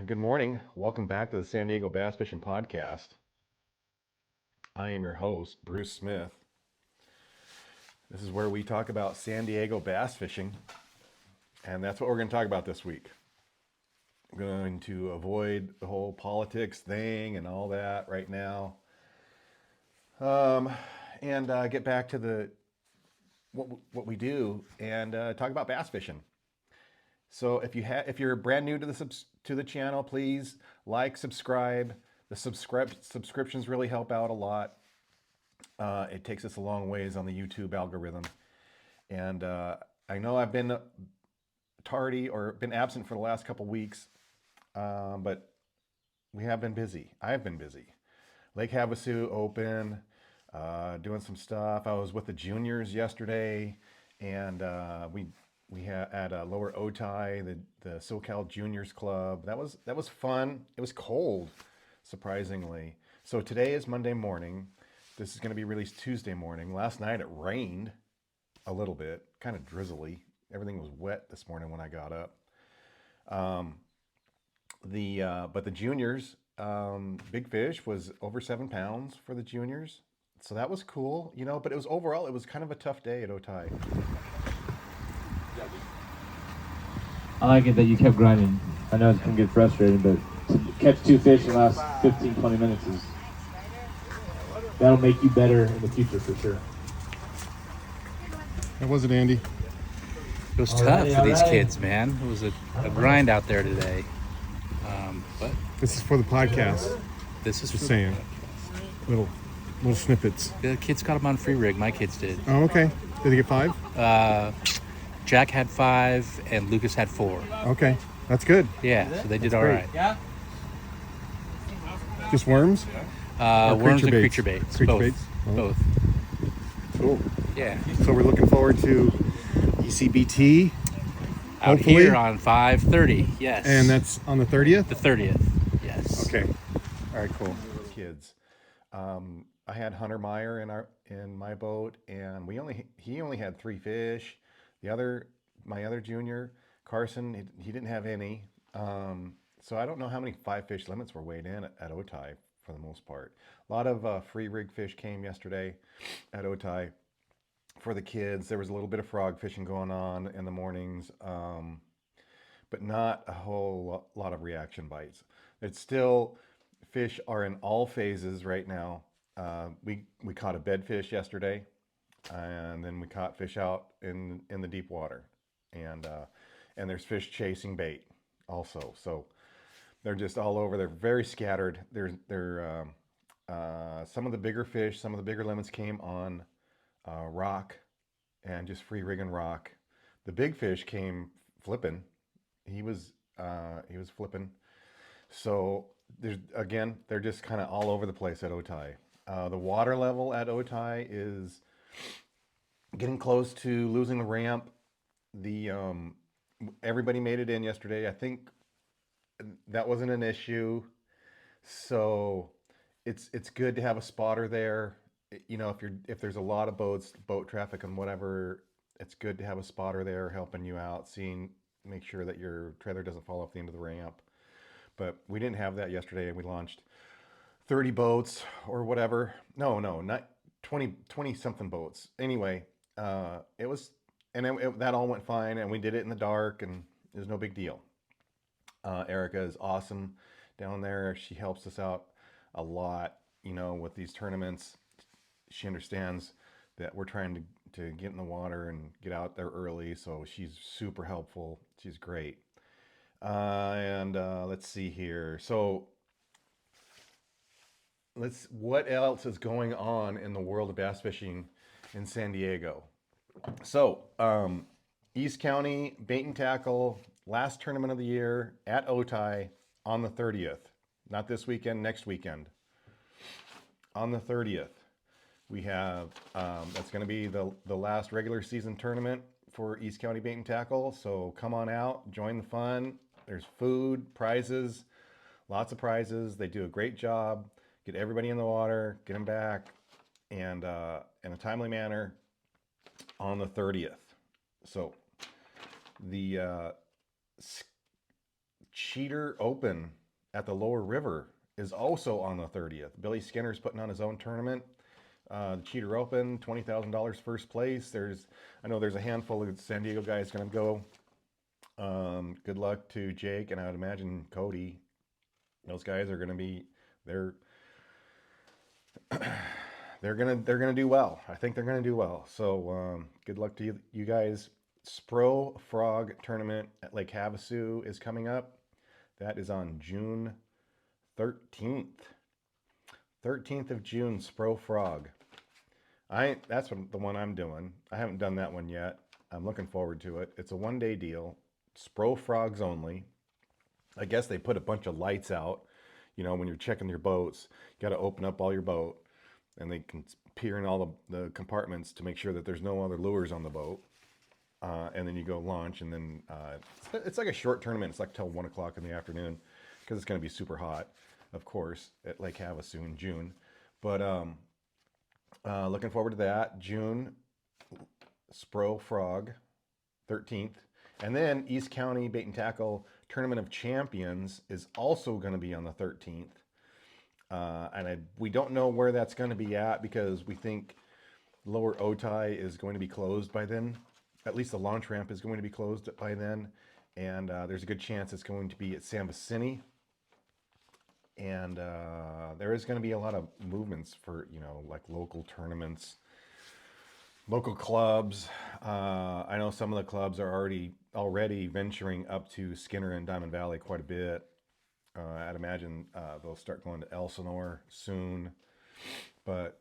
Good morning. Welcome back to the San Diego Bass Fishing Podcast. I am your host, Bruce Smith. This is where we talk about San Diego bass fishing, and that's what we're going to talk about this week. I'm going to avoid the whole politics thing and all that right now, and get back to what we do and talk about bass fishing. So if you're brand new to the channel, please like, subscribe. The subscriptions really help out a lot. It takes us a long ways on the YouTube algorithm. And I know I've been tardy or been absent for the last couple weeks, but we have been busy. I've been busy. Lake Havasu open, doing some stuff. I was with the juniors yesterday, and we had at Lower Otay, the SoCal Juniors Club. That was fun. It was cold, surprisingly. So today is Monday morning. This is going to be released Tuesday morning. Last night it rained a little bit, kind of drizzly. Everything was wet this morning when I got up. But the juniors, big fish was over 7 pounds for the juniors. So that was cool, but it was kind of a tough day at Otay. I like it that you kept grinding. I know it can get frustrating, but to catch 2 fish in the last 15, 20 minutes that'll make you better in the future for sure. How was it, Andy? It was tough for these kids, man. It was a grind out there today. But This is for the podcast. this is Just for saying. Little snippets. the kids caught them on free rig. My kids did. Oh, okay. Did they get 5? Jack had 5 and Lucas had 4. Okay. That's good. Yeah, so they did all great. right. Just worms? Worms and baits? creature baits. Creature Both. baits? Oh. Both. Cool. Yeah. So we're looking forward to ECBT. Out Hopefully. here on 5:30. Yes. And that's on the 30th? the 30th. Yes. Okay. All right, cool. Kids. I had Hunter Meyer in my boat, and he only had 3 fish. My other junior, Carson, he didn't have any. So I don't know how many 5-fish limits were weighed in at Otay for the most part. A lot of free rig fish came yesterday at Otay for the kids. There was a little bit of frog fishing going on in the mornings, but not a whole lot of reaction bites. It's still, fish are in all phases right now. We caught a bedfish yesterday, and then we caught fish out in the deep water, and there's fish chasing bait also. So they're just all over. They're very scattered. They're some of the bigger fish, some of the bigger limits came on rock and just free rigging rock. The big fish came flipping. He was flipping. So they're just kind of all over the place at Otay. The water level at Otay is getting close to losing the ramp. Everybody made it in yesterday. I think that wasn't an issue. So it's good to have a spotter there. If there's a lot of boat traffic and whatever, it's good to have a spotter there helping you out, make sure that your trailer doesn't fall off the end of the ramp. But we didn't have that yesterday, and we launched 30 boats or whatever. No, not 20 something boats. Anyway, that all went fine, and we did it in the dark, and it was no big deal. Erica is awesome down there. She helps us out a lot, with these tournaments. She understands that we're trying to get in the water and get out there early, so she's super helpful. She's great. Let's see here. So what else is going on in the world of bass fishing in San Diego? So, East County Bait and Tackle, last tournament of the year at Otay on the 30th. Not this weekend, next weekend. On the 30th, we have, that's going to be the last regular season tournament for East County Bait and Tackle. So come on out, join the fun. There's food, prizes, lots of prizes. They do a great job. Get everybody in the water, get them back, and in a timely manner on the 30th. So the Cheater Open at the Lower River is also on the 30th. Billy Skinner's putting on his own tournament. The Cheater Open, $20,000 first place. I know there's a handful of San Diego guys going to go. Good luck to Jake, and I would imagine Cody. Those guys are going to be they're they're gonna do well. I think they're gonna do well. So good luck to you guys. Spro Frog tournament at Lake Havasu is coming up. That is on June 13th. 13th of June, Spro Frog. That's the one I'm doing. I haven't done that one yet. I'm looking forward to it. It's a 1-day deal. Spro Frogs only. I guess they put a bunch of lights out. You know, when you're checking your boats, you got to open up all your boat, and they can peer in all the compartments to make sure that there's no other lures on the boat. And then you go launch, and then it's like a short tournament. It's like till 1 o'clock in the afternoon because it's going to be super hot, of course, at Lake Havasu in June. But looking forward to that. June, Spro Frog, 13th. And then East County Bait and Tackle Tournament of Champions is also going to be on the 13th. We don't know where that's going to be at because we think Lower Otay is going to be closed by then. At least the launch ramp is going to be closed by then. And there's a good chance it's going to be at San Vicente. And there is going to be a lot of movements for, like local tournaments, local clubs. I know some of the clubs are already venturing up to Skinner and Diamond Valley quite a bit. I'd imagine they'll start going to Elsinore soon. But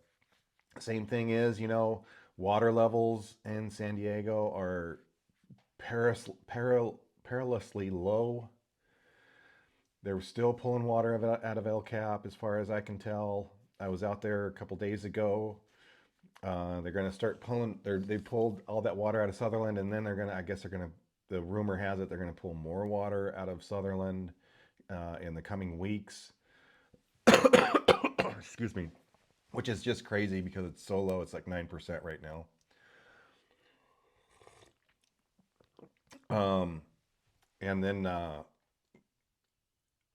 same thing is, water levels in San Diego are perilously low. They're still pulling water out of El Cap, as far as I can tell. I was out there a couple days ago. They're going to start pulling. They pulled all that water out of Sutherland, and then the rumor has it they're going to pull more water out of Sutherland in the coming weeks. Excuse me, which is just crazy because it's so low. It's like 9% right now. And then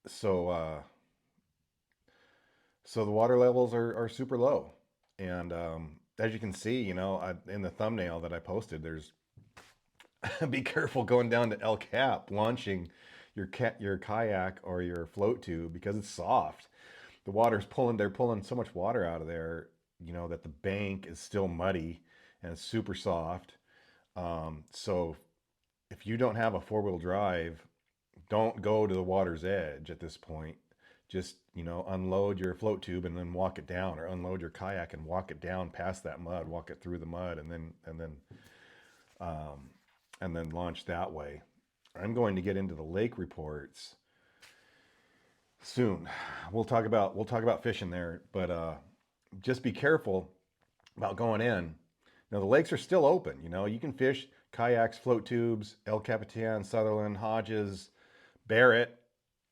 so the water levels are super low, and as you can see, in the thumbnail that I posted, there's be careful going down to El Cap launching your kayak or your float tube because it's soft. They're pulling so much water out of there, that the bank is still muddy and it's super soft. So if you don't have a 4-wheel drive, don't go to the water's edge at this point. Just, unload your float tube and then walk it down, or unload your kayak and walk it down past that mud, walk it through the mud, and then launch that way. I'm going to get into the lake reports soon. We'll talk about fishing there, but just be careful about going in. Now the lakes are still open. You can fish kayaks, float tubes, El Capitan, Sutherland, Hodges, Barrett.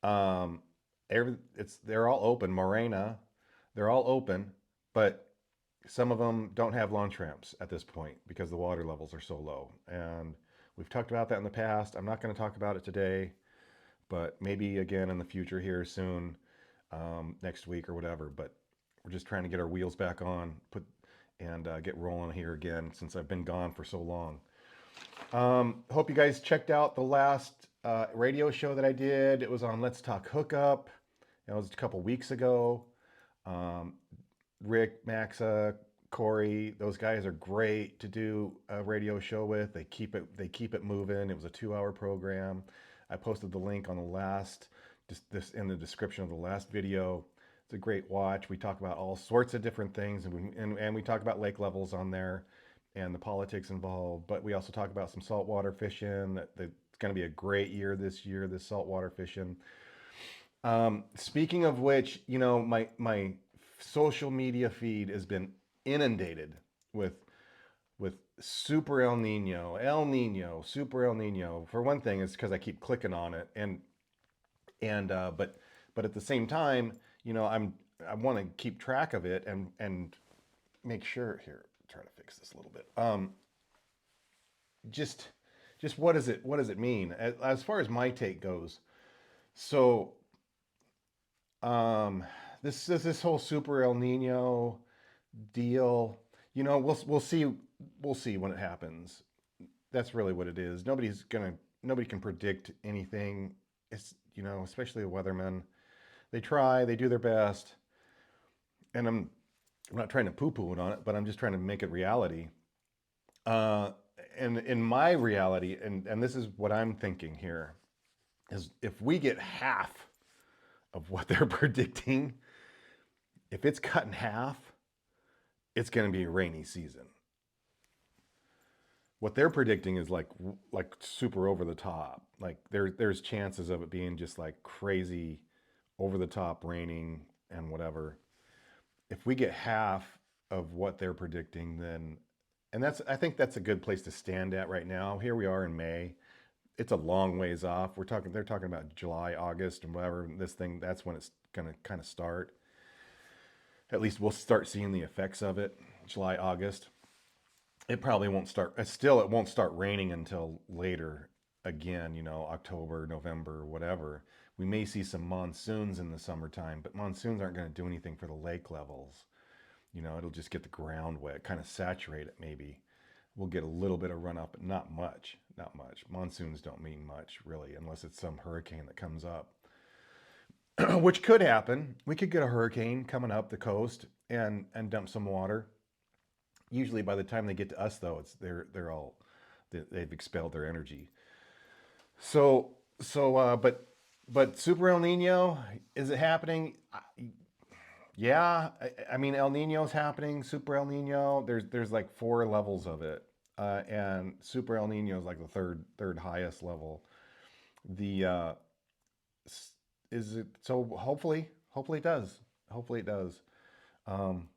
They're all open. Morena, they're all open, but some of them don't have launch ramps at this point because the water levels are so low. And we've talked about that in the past. I'm not going to talk about it today, but maybe again in the future here soon, next week or whatever. But we're just trying to get our wheels back on, get rolling here again since I've been gone for so long. Hope you guys checked out the last radio show that I did. It was on Let's Talk Hookup. That was a couple weeks ago. Rick, Maxa, Corey, those guys are great to do a radio show with. They keep it moving. It was a 2-hour program. I posted the link on this in the description of the last video. It's a great watch. We talk about all sorts of different things, and we talk about lake levels on there and the politics involved. But we also talk about some saltwater fishing. It's going to be a great year this saltwater fishing. Speaking of which, my social media feed has been inundated with super El Nino, super El Nino. For one thing, it's because I keep clicking on it, but at the same time, I want to keep track of it and make sure. Here, try to fix this a little bit. Just what does it mean as far as my take goes? So this whole Super El Nino deal. You know, we'll see when it happens. That's really what it is. Nobody can predict anything. It's, you know, especially the weathermen. They try, they do their best, and I'm not trying to poo-poo it on it, but I'm just trying to make it reality. Uh, and in my reality, and this is what I'm thinking here, is if we get half of what they're predicting, if it's cut in half, it's going to be a rainy season. What they're predicting is like super over the top. Like there's chances of it being just like crazy over the top raining and whatever. If we get half of what they're predicting, then and I think that's a good place to stand at right now. Here we are in May. It's a long ways off. They're talking about July, August, and whatever. That's when it's gonna kind of start. At least we'll start seeing the effects of it. July, August. It probably won't start. It won't start raining until later. Again, you know, October, November, whatever. We may see some monsoons in the summertime, but monsoons aren't going to do anything for the lake levels. You know, it'll just get the ground wet, kind of saturate it maybe. We'll get a little bit of runoff, but not much. Not much. Monsoons don't mean much, really, unless it's some hurricane that comes up, which could happen. We could get a hurricane coming up the coast and dump some water. Usually, by the time they get to us, though, they've expelled their energy. But Super El Nino, is it happening? Yeah, I mean El Nino's happening. Super El Nino, there's like 4 levels of it, and Super El Nino is like the third highest level. The is it so? Hopefully it does. Hopefully it does. Um,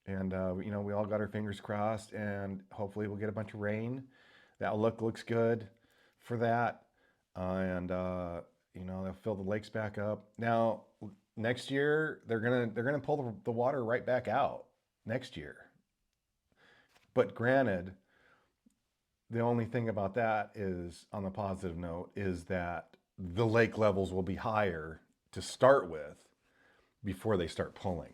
and you know, we all got our fingers crossed, and hopefully we'll get a bunch of rain. That looks good for that, and you know, they'll fill the lakes back up. Now next year they're gonna pull the water right back out next year. But granted, the only thing about that is, on the positive note, is that the lake levels will be higher to start with before they start pulling.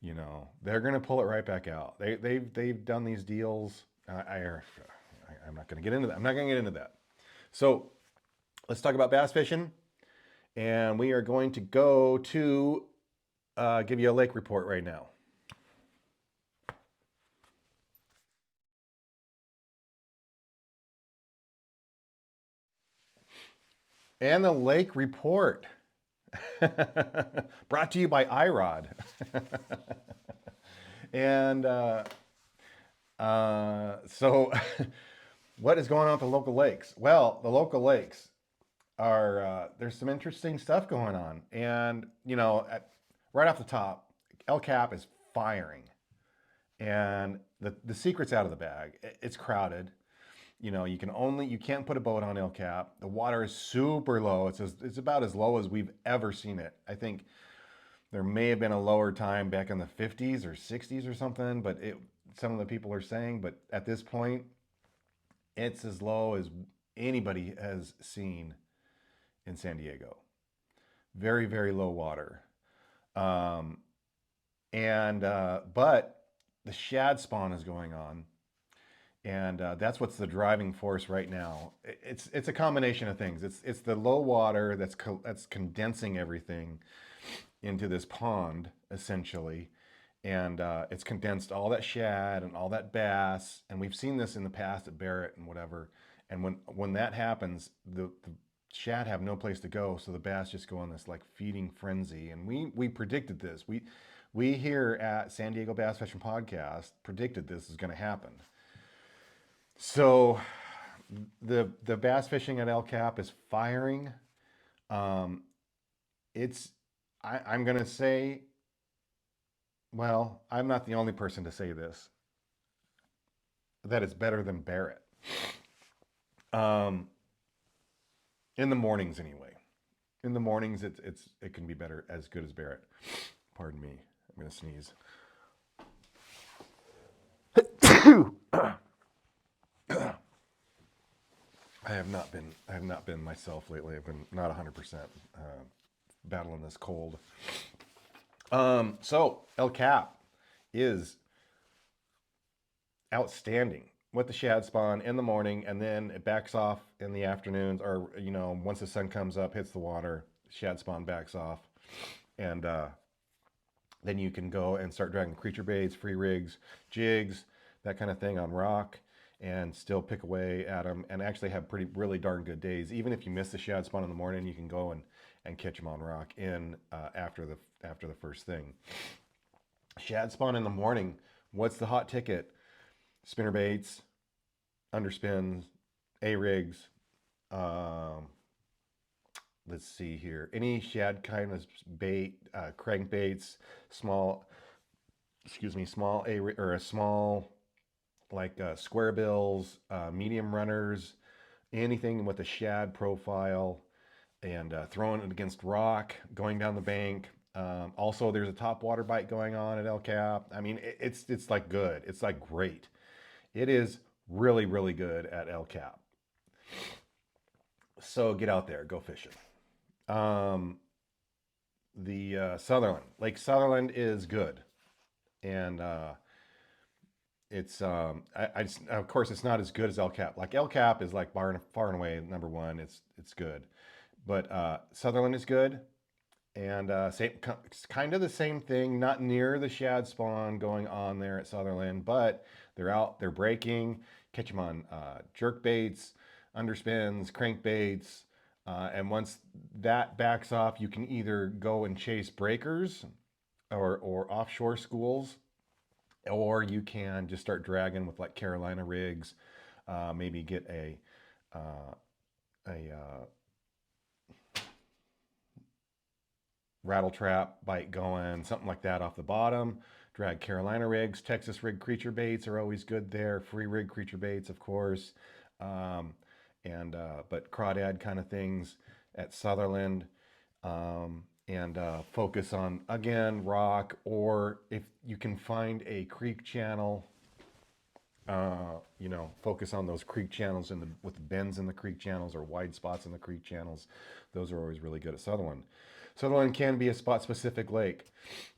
You know, they're going to pull it right back out. They've done these deals. I'm not going to get into that. I'm not going to get into that. So let's talk about bass fishing, and we are going to go to give you a lake report right now. And the lake report brought to you by iRod. And so what is going on with the local lakes? Well, the local lakes are, there's some interesting stuff going on. And, you know, right off the top, El Cap is firing. And the secret's out of the bag. It's crowded. You know, you can't put a boat on El Cap. The water is super low. It's about as low as we've ever seen it. I think there may have been a lower time back in the 50s or 60s or something, but some of the people are saying, but at this point, it's as low as anybody has seen in San Diego. Very, very low water. But the shad spawn is going on. And that's what's the driving force right now. It's a combination of things. It's the low water that's condensing everything into this pond essentially, and it's condensed all that shad and all that bass. And we've seen this in the past at Barrett and whatever. And when that happens, the shad have no place to go, so the bass just go on this like feeding frenzy. And we predicted this. We here at San Diego Bass Fishing Podcast predicted this is going to happen. So the bass fishing at El Cap is firing. I'm going to say, well, I'm not the only person to say this, that it's better than Barrett. In the mornings anyway. In the mornings it can be better, as good as Barrett. Pardon me. I'm going to sneeze. I have not been myself lately. I've been not 100% battling this cold. So El Cap is outstanding with the shad spawn in the morning, and then it backs off in the afternoons, or once the sun comes up, hits the water, shad spawn backs off, and then you can go and start dragging creature baits, free rigs, jigs, that kind of thing on rock, and still pick away at them, and actually have really darn good days. Even if you miss the shad spawn in the morning, you can go and catch them on rock after the first thing. Shad spawn in the morning. What's the hot ticket? Spinner baits, underspins, A-rigs. Let's see here. Any shad kind of bait, crankbaits, small A or a small like square bills, medium runners, anything with a shad profile, and throwing it against rock, going down the bank. Also, there's a top water bite going on at El Cap. I mean, it's like good. It's like great. It is really, really good at El Cap. So get out there, go fishing. The Sutherland, Lake Sutherland is good, and it's of course it's not as good as El Cap. Like El Cap is like far and away number one. It's good, but Sutherland is good, and it's kind of the same thing. Not near the shad spawn going on there at Sutherland, but they're out, they're breaking. Catch them on jerk baits, underspins, crankbaits, and once that backs off, you can either go and chase breakers or offshore schools, or you can just start dragging with like Carolina rigs. Maybe get a rattle trap bite going, something like that off the bottom. Drag Carolina rigs. Texas rig creature baits are always good there. Free rig creature baits, of course. But crawdad kind of things at Sutherland. And focus on, again, rock, or if you can find a creek channel, focus on those creek channels with bends in the creek channels or wide spots in the creek channels. Those are always really good at Sutherland. Sutherland can be a spot-specific lake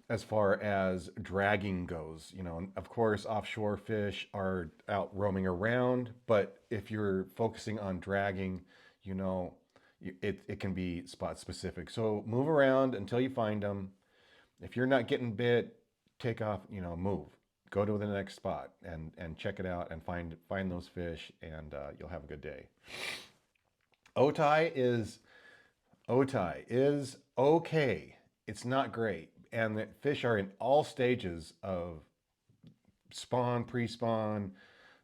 as far as dragging goes. Of course, offshore fish are out roaming around, but if you're focusing on dragging, it can be spot specific. So move around until you find them. If you're not getting bit, take off, move. Go to the next spot and check it out and find those fish, and you'll have a good day. Otay is okay. It's not great. And the fish are in all stages of spawn, pre-spawn,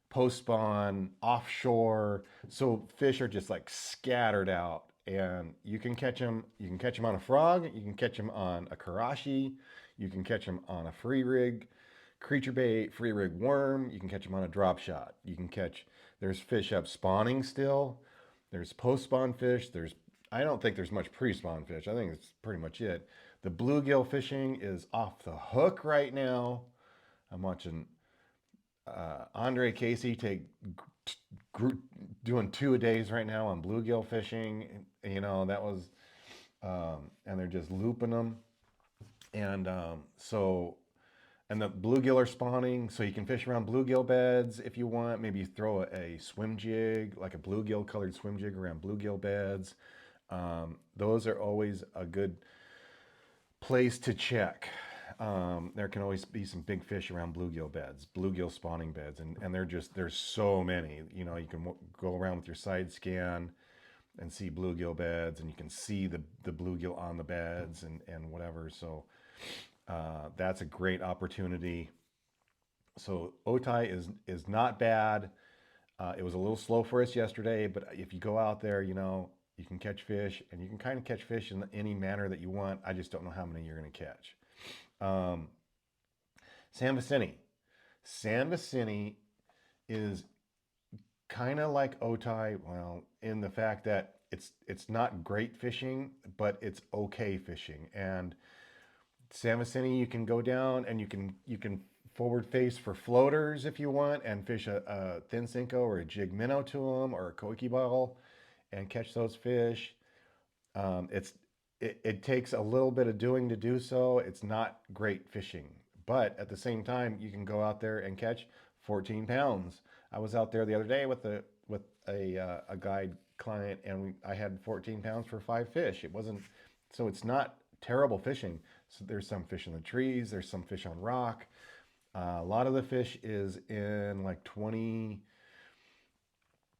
post-spawn, offshore. So fish are just like scattered out, and you can catch them. You can catch them on a frog. You can catch them on a karashi. You can catch them on a free rig, creature bait, free rig worm. You can catch them on a drop shot. There's fish up spawning still. There's post-spawn fish. I don't think there's much pre-spawn fish. I think it's pretty much it. The bluegill fishing is off the hook right now. I'm watching Andre Casey doing 2-a-days right now on bluegill fishing. That was, and they're just looping them. And and the bluegill are spawning, so you can fish around bluegill beds if you want. Maybe you throw a swim jig, like a bluegill colored swim jig around bluegill beds. Those are always a good place to check. There can always be some big fish around bluegill beds, bluegill spawning beds, and there's so many. You can go around with your side scan and see bluegill beds, and you can see the bluegill on the beds and whatever. So that's a great opportunity. So Otay is not bad. It was a little slow for us yesterday, but if you go out there, you can catch fish, and you can kind of catch fish in any manner that you want. I just don't know how many you're going to catch. San Vicente. San Vicente is kind of like Otay, well, in the fact that it's not great fishing, but it's okay fishing. And San Vicente, you can go down and you can forward face for floaters if you want, and fish a thin Cinco or a jig minnow to them, or a koiki ball, and catch those fish. it takes a little bit of doing to do so. It's not great fishing, but at the same time, you can go out there and catch 14 pounds. I was out there the other day with a guide client, and I had 14 pounds for 5 fish. It wasn't so it's not terrible fishing. So there's some fish in the trees. There's some fish on rock. A lot of the fish is in like 20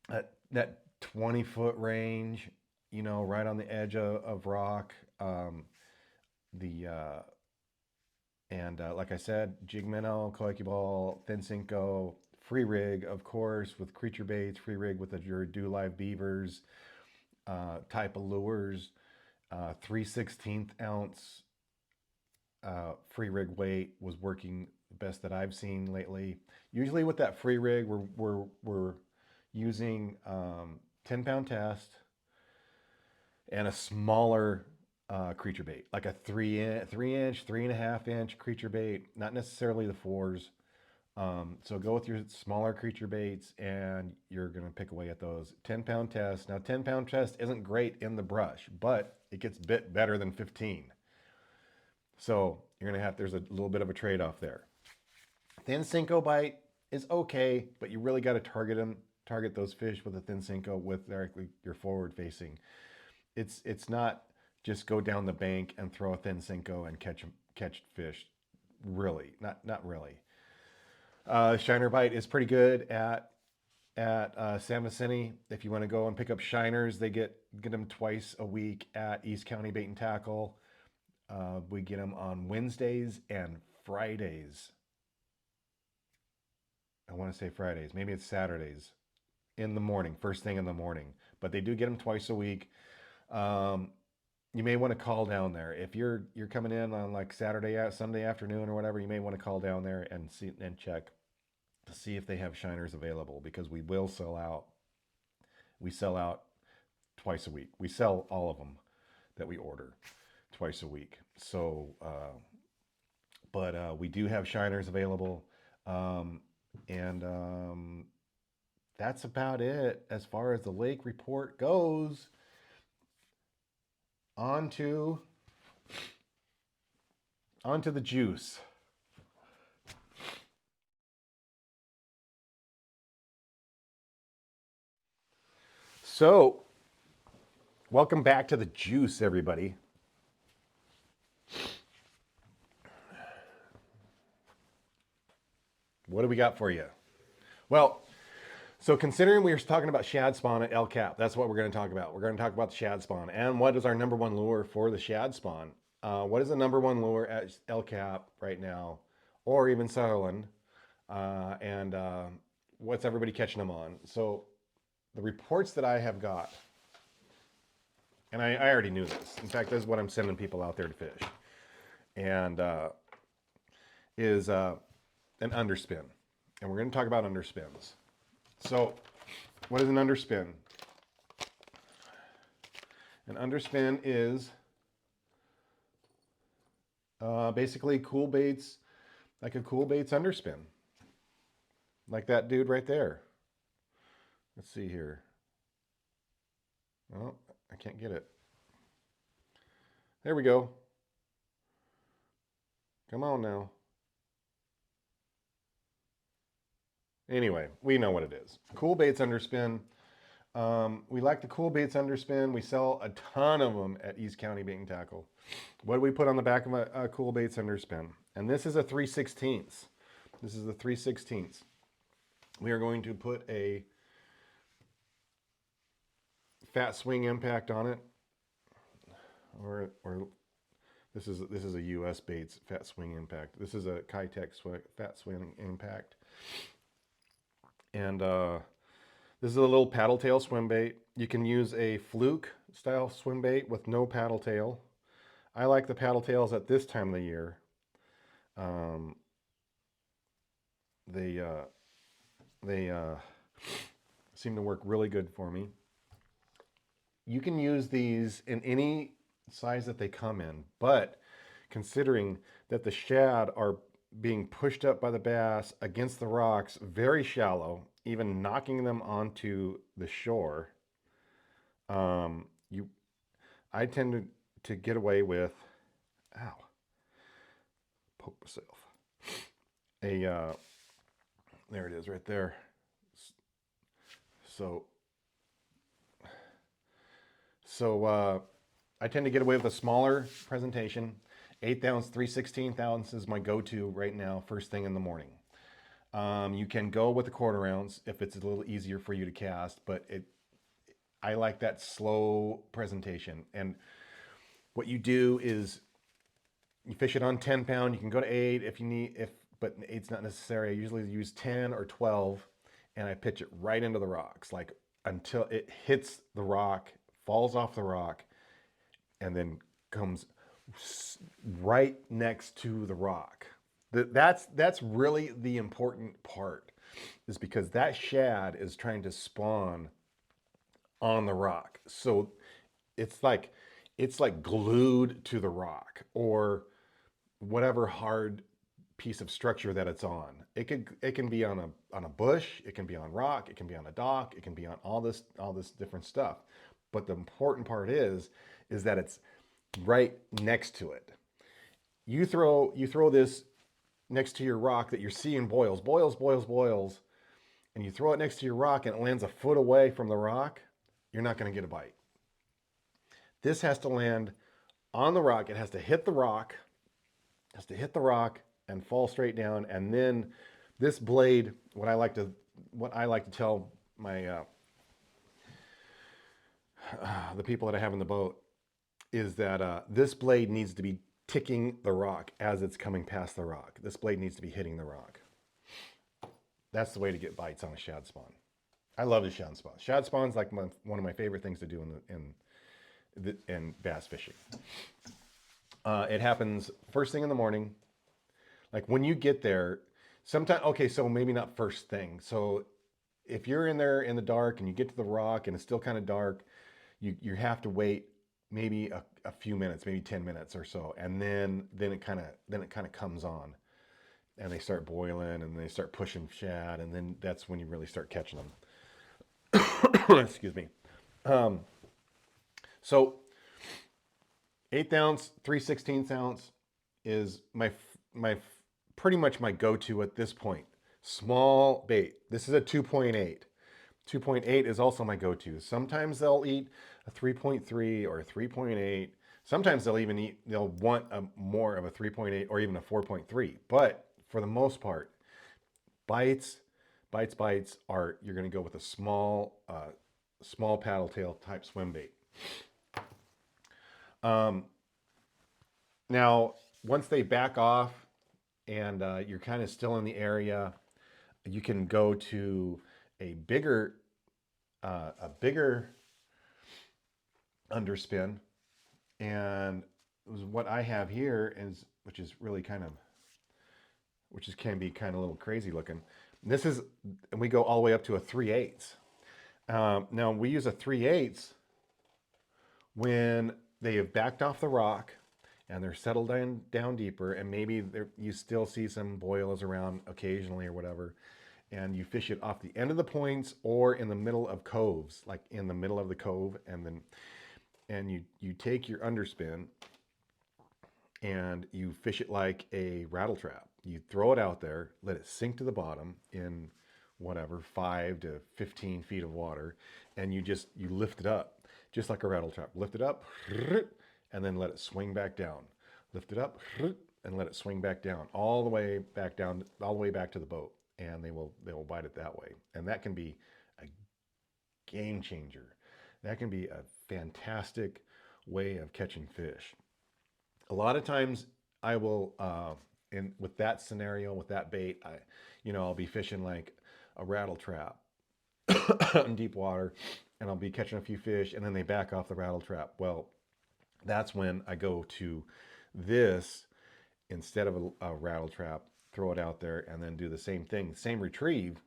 that 20-foot range, right on the edge of rock. The and Like I said, jig minnow, koike ball, thin Cinco, free rig, of course, with creature baits, free rig with your do live beavers, type of lures, 3/16 ounce free rig weight was working the best that I've seen lately. Usually with that free rig, we're using 10-pound test and a smaller creature bait, like a 3-inch, 3.5-inch creature bait, not necessarily the 4s. So go with your smaller creature baits, and you're going to pick away at those 10-pound tests. Now, 10-pound test isn't great in the brush, but it gets bit better than 15. So you're going to have, there's a little bit of a trade-off there. Thin Cinco bite is okay, but you really got to target those fish with a thin Cinco with directly your forward facing. It's not just go down the bank and throw a thin Cinco and catch fish. Really, not really. Shiner bite is pretty good at San Vicente. If you want to go and pick up shiners, they get them twice a week at East County Bait and Tackle. We get them on Wednesdays and Fridays. I want to say Fridays. Maybe it's Saturdays in the morning, first thing in the morning. But they do get them twice a week. You may want to call down there if you're coming in on like Sunday afternoon or whatever. You may want to call down there and check to see if they have shiners available, because we will sell out. We sell out twice a week. We sell all of them that we order twice a week. So, but we do have shiners available, and that's about it as far as the lake report goes. On to the juice. So, welcome back to the juice, everybody. What do we got for you? Well, so considering we were talking about shad spawn at El Cap, that's what we're going to talk about. We're going to talk about the shad spawn and what is our number one lure for the shad spawn. What is the number one lure at El Cap right now, or even Sutherland, and what's everybody catching them on? So the reports that I have got, and I already knew this. In fact, this is what I'm sending people out there to fish, and is an underspin, and we're going to talk about underspins. So, what is an underspin? An underspin is basically cool baits, like a cool baits underspin, like that dude right there. Let's see here. Oh, I can't get it. There we go. Come on now. Anyway, we know what it is. Cool baits underspin. We like the cool baits underspin. We sell a ton of them at East County Bait and Tackle. What do we put on the back of a cool baits underspin? And this is a 3/16. This is the 3/16. We are going to put a fat swing impact on it, or this is a U.S. baits fat swing impact. This is a Kayak fat swing impact. And this is a little paddle tail swim bait. You can use a fluke style swim bait with no paddle tail. I like the paddle tails at this time of the year. They seem to work really good for me. You can use these in any size that they come in, but considering that the shad are being pushed up by the bass against the rocks, very shallow, even knocking them onto the shore, I tend to get away with, ow, poke myself. There it is right there. So I tend to get away with a smaller presentation. 1/8 ounce, 3/16 ounce is my go-to right now, first thing in the morning. You can go with a 1/4 ounce if it's a little easier for you to cast, but I like that slow presentation. And what you do is you fish it on 10 pound. You can go to 8 if you need, but 8's not necessary. I usually use 10 or 12, and I pitch it right into the rocks, like until it hits the rock, falls off the rock, and then comes right next to the rock. That's really the important part, is because that shad is trying to spawn on the rock. So it's like glued to the rock or whatever hard piece of structure that it's on. It can be on a bush, it can be on rock, it can be on a dock, it can be on all this different stuff. But the important part is that it's right next to it. You throw this next to your rock that you're seeing boils, and you throw it next to your rock and it lands a foot away from the rock, you're not going to get a bite. This has to land on the rock. It has to hit the rock, and fall straight down. And then this blade, what I like to tell my the people that I have in the boat is that this blade needs to be ticking the rock as it's coming past the rock. This blade needs to be hitting the rock. That's the way to get bites on a shad spawn. I love the shad spawn. Shad spawn's like one of my favorite things to do in bass fishing. It happens first thing in the morning. Like when you get there, sometimes, okay, so maybe not first thing. So if you're in there in the dark and you get to the rock and it's still kind of dark, you have to wait maybe a few minutes, maybe 10 minutes or so, and then it kind of comes on, and they start boiling and they start pushing shad, and then that's when you really start catching them. Excuse me. So 1/8 ounce, 3/16 ounce is my pretty much my go-to at this point. Small bait. This is a 2.8. 2.8 is also my go-to. Sometimes they'll eat a 3.3 or a 3.8. Sometimes they'll want more of a 3.8 or even a 4.3. But for the most part, bites are, you're going to go with a small paddle tail type swim bait. Now, once they back off and you're kind of still in the area, you can go to a bigger underspin, and what I have here is, which can be kind of a little crazy looking. And we go all the way up to a 3/8. Now we use a 3/8 when they have backed off the rock and they're settled down deeper, and maybe you still see some boils around occasionally or whatever, and you fish it off the end of the points or in the middle of coves, like in the middle of the cove, and you take your underspin and you fish it like a rattle trap. You throw it out there, let it sink to the bottom in whatever 5 to 15 feet of water, and you lift it up just like a rattle trap. Lift it up and then let it swing back down. Lift it up and let it swing back down, all the way back down, all the way back to the boat, and they will bite it that way. And that can be a game changer. That can be a fantastic way of catching fish. A lot of times I will, with that scenario, with that bait, I'll be fishing like a rattle trap in deep water, and I'll be catching a few fish, and then they back off the rattle trap. Well, that's when I go to this instead of a rattle trap, throw it out there, and then do the same thing, same retrieve,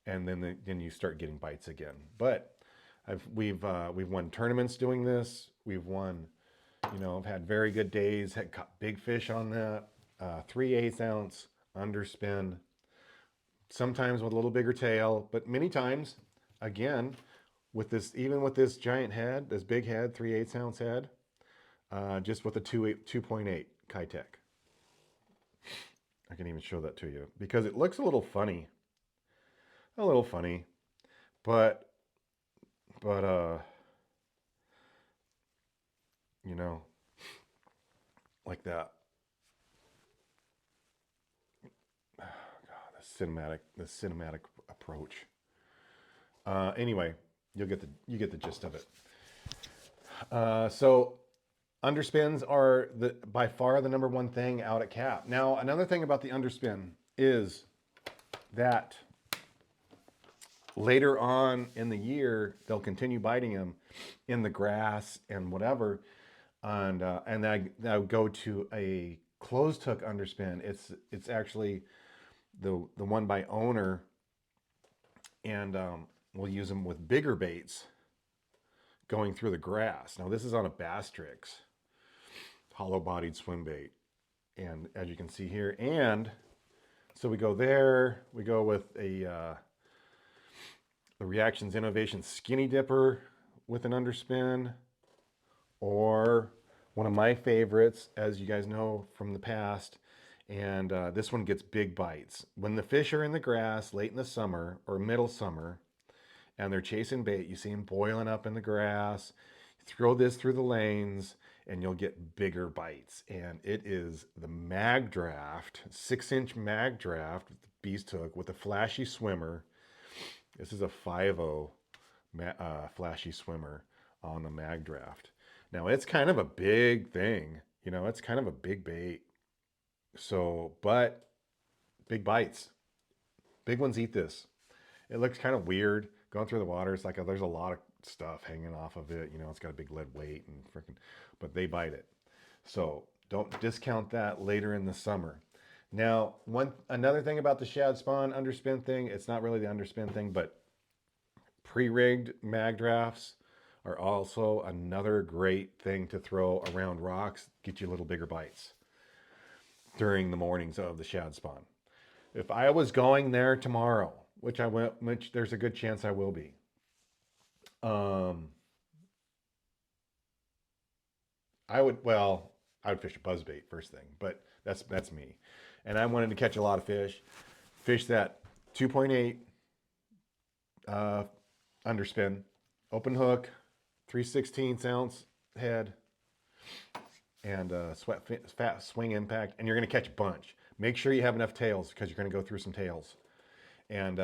and then you start getting bites again. But we've won tournaments doing this. We've won, I've had very good days. Had caught big fish on that. 3/8 ounce underspin. Sometimes with a little bigger tail, but many times, again, even with this giant head, this big head, 3/8 ounce head, just with a 2.8 Kayak. I can even show that to you because it looks a little funny. A little funny, but you know, like that. Oh, God, the cinematic approach. Anyway, you get the gist of it. So underspins are by far the number one thing out at Cap. Now, another thing about the underspin is that later on in the year they'll continue biting them in the grass and whatever, and I go to a closed hook underspin. It's actually the one by owner, and we'll use them with bigger baits going through the grass. Now this is on a Bass Tricks hollow bodied swim bait, and as you can see here, and so we go there. We go with the Reactions Innovation Skinny Dipper with an underspin, or one of my favorites, as you guys know from the past, and this one gets big bites. When the fish are in the grass late in the summer or middle summer, and they're chasing bait, you see them boiling up in the grass, throw this through the lanes, and you'll get bigger bites. And it is the Mag Draft, 6-inch Mag Draft with the beast hook with a flashy swimmer. This is a 5.0 flashy swimmer on the Mag Draft. Now it's kind of a big thing, it's kind of a big bait. So, but big bites. Big ones eat this. It looks kind of weird going through the water. It's like there's a lot of stuff hanging off of it. It's got a big lead weight and freaking, but they bite it. So don't discount that later in the summer. Now, another thing about the shad spawn underspin thing, it's not really the underspin thing, but pre-rigged mag drafts are also another great thing to throw around rocks, get you a little bigger bites during the mornings of the shad spawn. If I was going there tomorrow, which there's a good chance I will be, I would fish a buzzbait first thing, but that's me. And I wanted to catch a lot of fish that 2.8 underspin, open hook, 3/16 ounce head, and fat swing impact, and you're going to catch a bunch. Make sure you have enough tails because you're going to go through some tails. And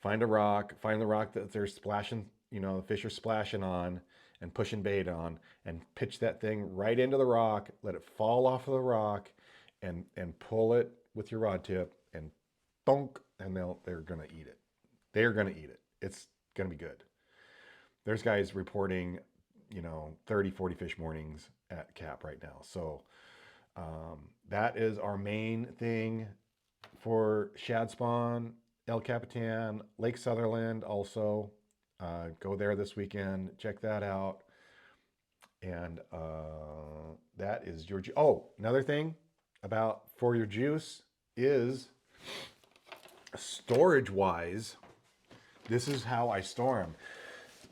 find the rock that they're splashing, the fish are splashing on and pushing bait on, and pitch that thing right into the rock, let it fall off of the rock, and pull it with your rod tip, and bonk, and they're going to eat it. They're going to eat it. It's going to be good. There's guys reporting, 30, 40 fish mornings at Cap right now. So that is our main thing for shad spawn, El Capitan, Lake Sutherland also. Go there this weekend. Check that out. And that is your... another thing for your juice is storage-wise, this is how I store them.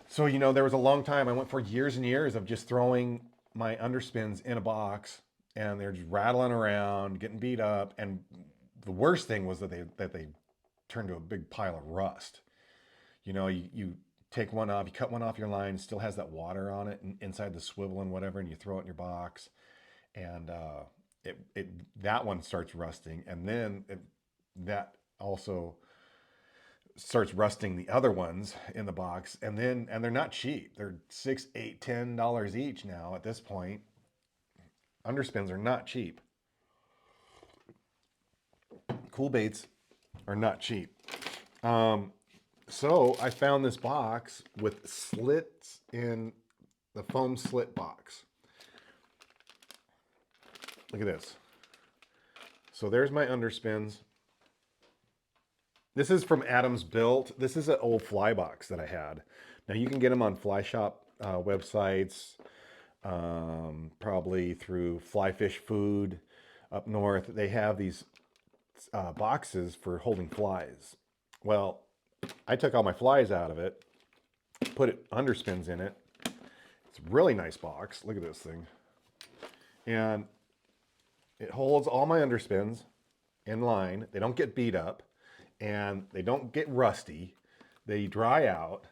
So, there was a long time, I went for years and years of just throwing my underspins in a box, and they're just rattling around, getting beat up, and the worst thing was that they turned to a big pile of rust. You take one off, you cut one off your line, still has that water on it inside the swivel and whatever, and you throw it in your box, and that one starts rusting, and then that also starts rusting the other ones in the box, and they're not cheap. They're $6, $8, $10 each now at this point. Underspins are not cheap. Cool baits are not cheap. So I found this box with slits in the foam slit box. Look at this. So there's my underspins. This is from Adams Built. This is an old fly box that I had. Now you can get them on fly shop websites, probably through Fly Fish Food up north. They have these boxes for holding flies. Well, I took all my flies out of it, put underspins in it. It's a really nice box. Look at this thing. and it holds all my underspins in line. They don't get beat up, and they don't get rusty. They dry out,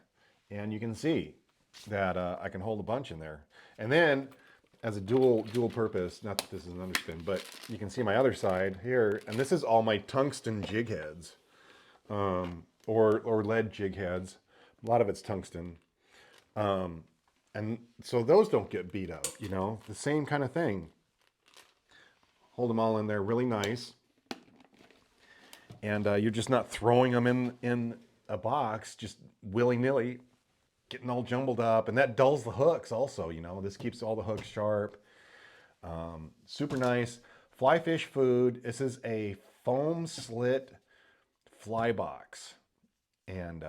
and you can see that I can hold a bunch in there. And then, as a dual purpose, not that this is an underspin, but you can see my other side here, and this is all my tungsten jig heads, or lead jig heads. A lot of it's tungsten. And so those don't get beat up, you know, the same kind of thing. Hold them all in there really nice. And you're just not throwing them in a box, just willy-nilly, getting all jumbled up. And that dulls the hooks also, you know. This keeps all the hooks sharp. Super nice. Fly fish food. This is a foam slit fly box. And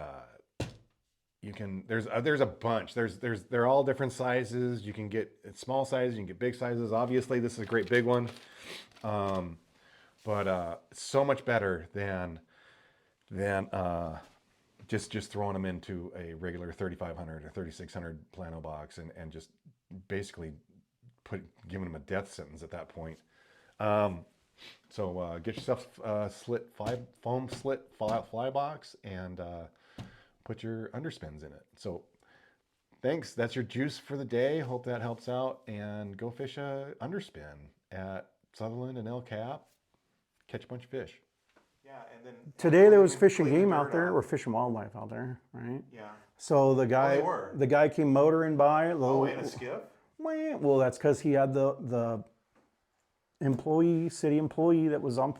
you can, there's a bunch. They're all different sizes. You can get small sizes, you can get big sizes. Obviously, this is a great big one. But so much better than just throwing them into a regular 3500 or 3600 plano box and just basically giving them a death sentence at that point. So get yourself a foam slit fly box and put your underspins in it. So thanks. That's your juice for the day. Hope that helps out. And go fish a underspin at Sutherland and El Cap. Catch a bunch of fish. Yeah, and then Today there was fish and game out there, or fish and wildlife out there, right? Yeah. So they were. the guy came motoring by. Oh, and a skiff? Well, that's because he had the city employee that was on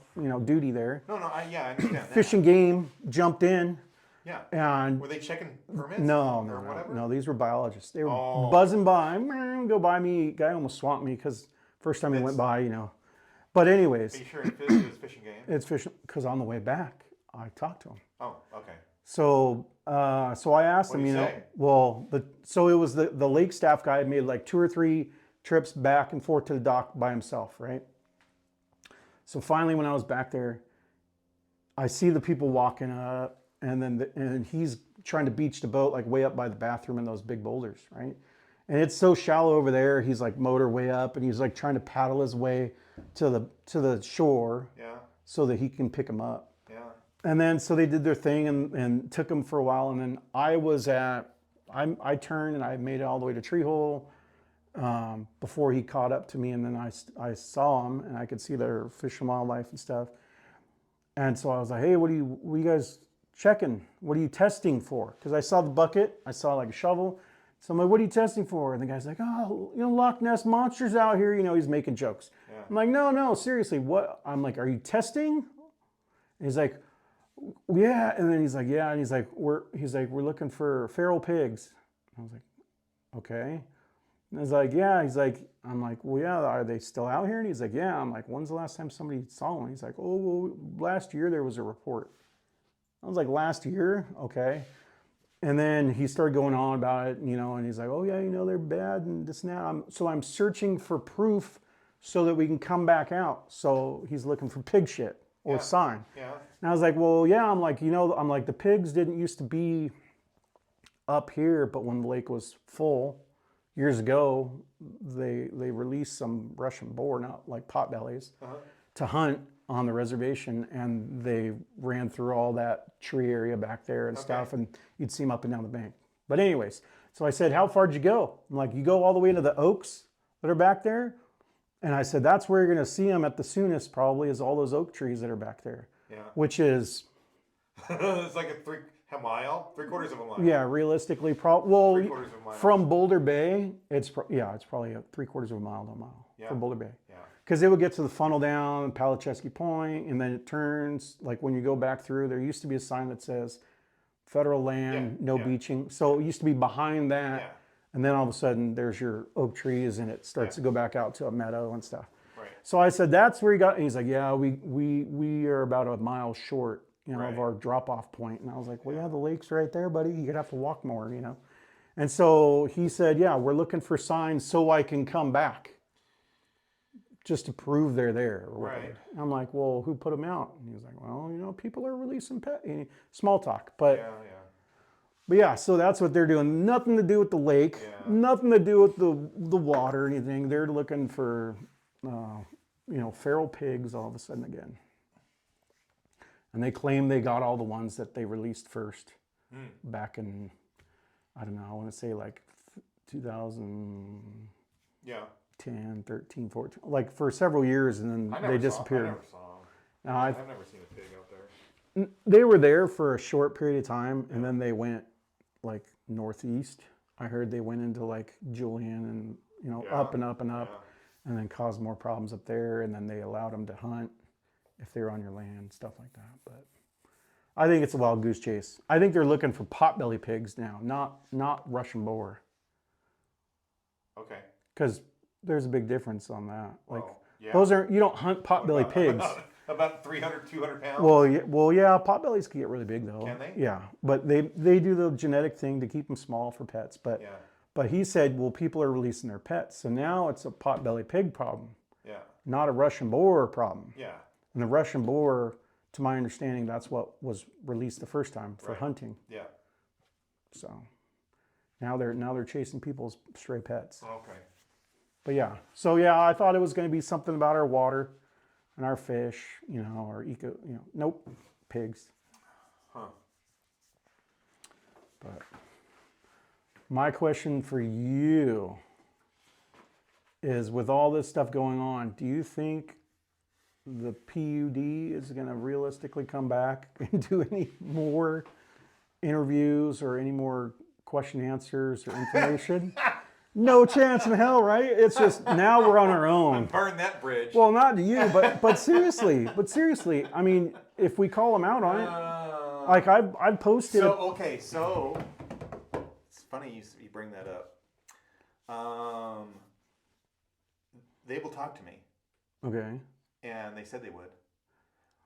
duty there. No, I understand that. Fish and game jumped in. Yeah. And were they checking permits? No. These were biologists. They were buzzing by. Go by me. Guy almost swamped me because first time he went by, But anyways. Are you sure it was fishing game? It's fishing because on the way back, I talked to him. Oh, okay. So I asked him, say? So it was the lake staff guy made like 2 or 3 trips back and forth to the dock by himself, right? So finally, when I was back there, I see the people walking up, and he's trying to beach the boat like way up by the bathroom and those big boulders, right? And it's so shallow over there. He's like motor way up, and he's like trying to paddle his way to the shore, so that he can pick them up. Yeah. And then so they did their thing and took them for a while, and then I turned and I made it all the way to Tree Hole before he caught up to me, and then I saw him and I could see their fish and wildlife and stuff. And so I was like, hey, what are you guys checking? What are you testing for? Because I saw the bucket, I saw like a shovel. So I'm like, what are you testing for? And the guy's like, oh, Loch Ness Monster's out here. He's making jokes. Yeah. I'm like, no, seriously, what? I'm like, are you testing? And he's like, yeah. And then he's like, yeah. And he's like, we're looking for feral pigs. I was like, okay. And he's like, yeah. I'm like, well, yeah, are they still out here? And he's like, yeah. I'm like, when's the last time somebody saw one? He's like, oh, well, last year there was a report. I was like, last year? Okay. And then he started going on about it, and he's like, oh yeah, they're bad and this and that. So I'm searching for proof so that we can come back out. So he's looking for pig shit or sign. Yeah. And I was like, well, yeah, I'm like, the pigs didn't used to be up here, but when the lake was full years ago, they released some Russian boar, not like potbellies, to hunt on the reservation, and they ran through all that tree area back there and stuff, and you'd see them up and down the bank. But anyways, so I said, how far did you go? I'm like, you go all the way to the oaks that are back there? And I said, that's where you're going to see them at the soonest, probably, is all those oak trees that are back there. Yeah. Which is... it's like a mile? 3/4 of a mile. Yeah, realistically, from Boulder Bay, it's probably 3/4 of a mile to a mile from Boulder Bay. Yeah. Because it would get to the funnel down, Palacheski Point, and then it turns, like when you go back through, there used to be a sign that says federal land, no beaching. So it used to be behind that, and then all of a sudden there's your oak trees and it starts to go back out to a meadow and stuff. Right. So I said, that's where you got, and he's like, yeah, we are about a mile short, of our drop-off point. And I was like, well, yeah, the lake's right there, buddy. You're gonna have to walk more, And so he said, yeah, we're looking for signs so I can come back, just to prove they're there. Or right. I'm like, well, who put them out? And he was like, well, people are releasing small talk. But yeah, so that's what they're doing. Nothing to do with the lake, nothing to do with the water or anything. They're looking for feral pigs all of a sudden again. And they claim they got all the ones that they released first back in, I don't know, I want to say like 2010, Yeah. 13, 14, like for several years, and then they disappeared. I never saw them. Now, I've never seen a pig out there. they were there for a short period of time, and then they went like northeast. I heard they went into like Julian and up and up and up, and then caused more problems up there. And then they allowed them to hunt if they were on your land, stuff like that. But I think it's a wild goose chase. I think they're looking for potbelly pigs now, not Russian boar, Okay. because there's a big difference on that. Like yeah. those are, you don't hunt potbelly pigs. About 300, 200 pounds? Well, yeah, potbellies can get really big though. Can they? Yeah, but they do the genetic thing to keep them small for pets. But Yeah. but he said, well, people are releasing their pets, so now it's a potbelly pig problem, Yeah. not a Russian boar problem. Yeah. And the Russian boar, to my understanding, that's what was released the first time for Right. hunting. Yeah. So now they're chasing people's stray pets. Okay. But yeah, so yeah, I thought it was going to be something about our water and our fish, our eco, nope, pigs. Huh. But my question for you is, with all this stuff going on, do you think the PUD is going to realistically come back and do any more interviews or any more question answers or information? No chance in hell, right? It's just now we're on our own. Burn that bridge. Well, not to you, but seriously, I mean, if we call them out on it, like I've posted. So it's funny you bring that up. They will talk to me, Okay. and they said they would,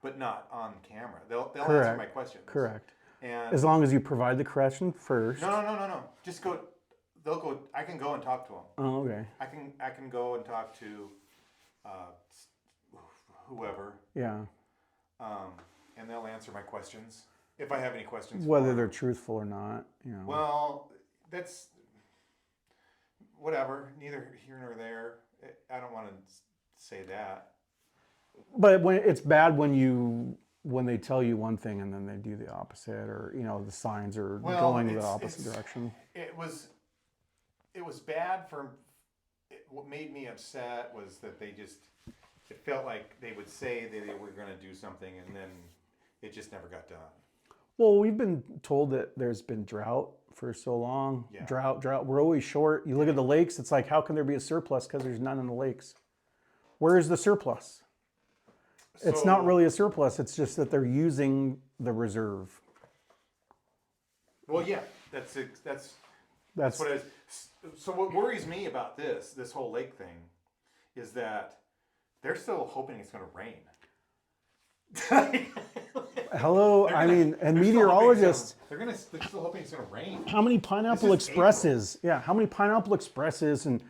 but not on camera. They'll Correct. answer my questions. Correct. And As long as you provide the question first. no. Just go. They'll go. I can go and talk to them. Oh, okay. I can go and talk to whoever, Yeah. and they'll answer my questions if I have any questions. Whether for they're them. truthful or not, Well, that's whatever. Neither here nor there. I don't want to say that. But it's bad when they tell you one thing and then they do the opposite, or the signs are going the opposite direction. It was bad what made me upset was that it felt like they would say that they were going to do something and then it just never got done. Well, we've been told that there's been drought for so long. Yeah. Drought. We're always short. You look at the lakes, it's like, how can there be a surplus? Because there's none in the lakes. Where is the surplus? It's not really a surplus. It's just that they're using the reserve. Well, yeah, that's what it is. So what worries me about this whole lake thing is that they're still hoping it's going to rain. Hello, and meteorologists. They're still hoping it's going to rain. How many Pineapple Expresses? Yeah, how many Pineapple Expresses and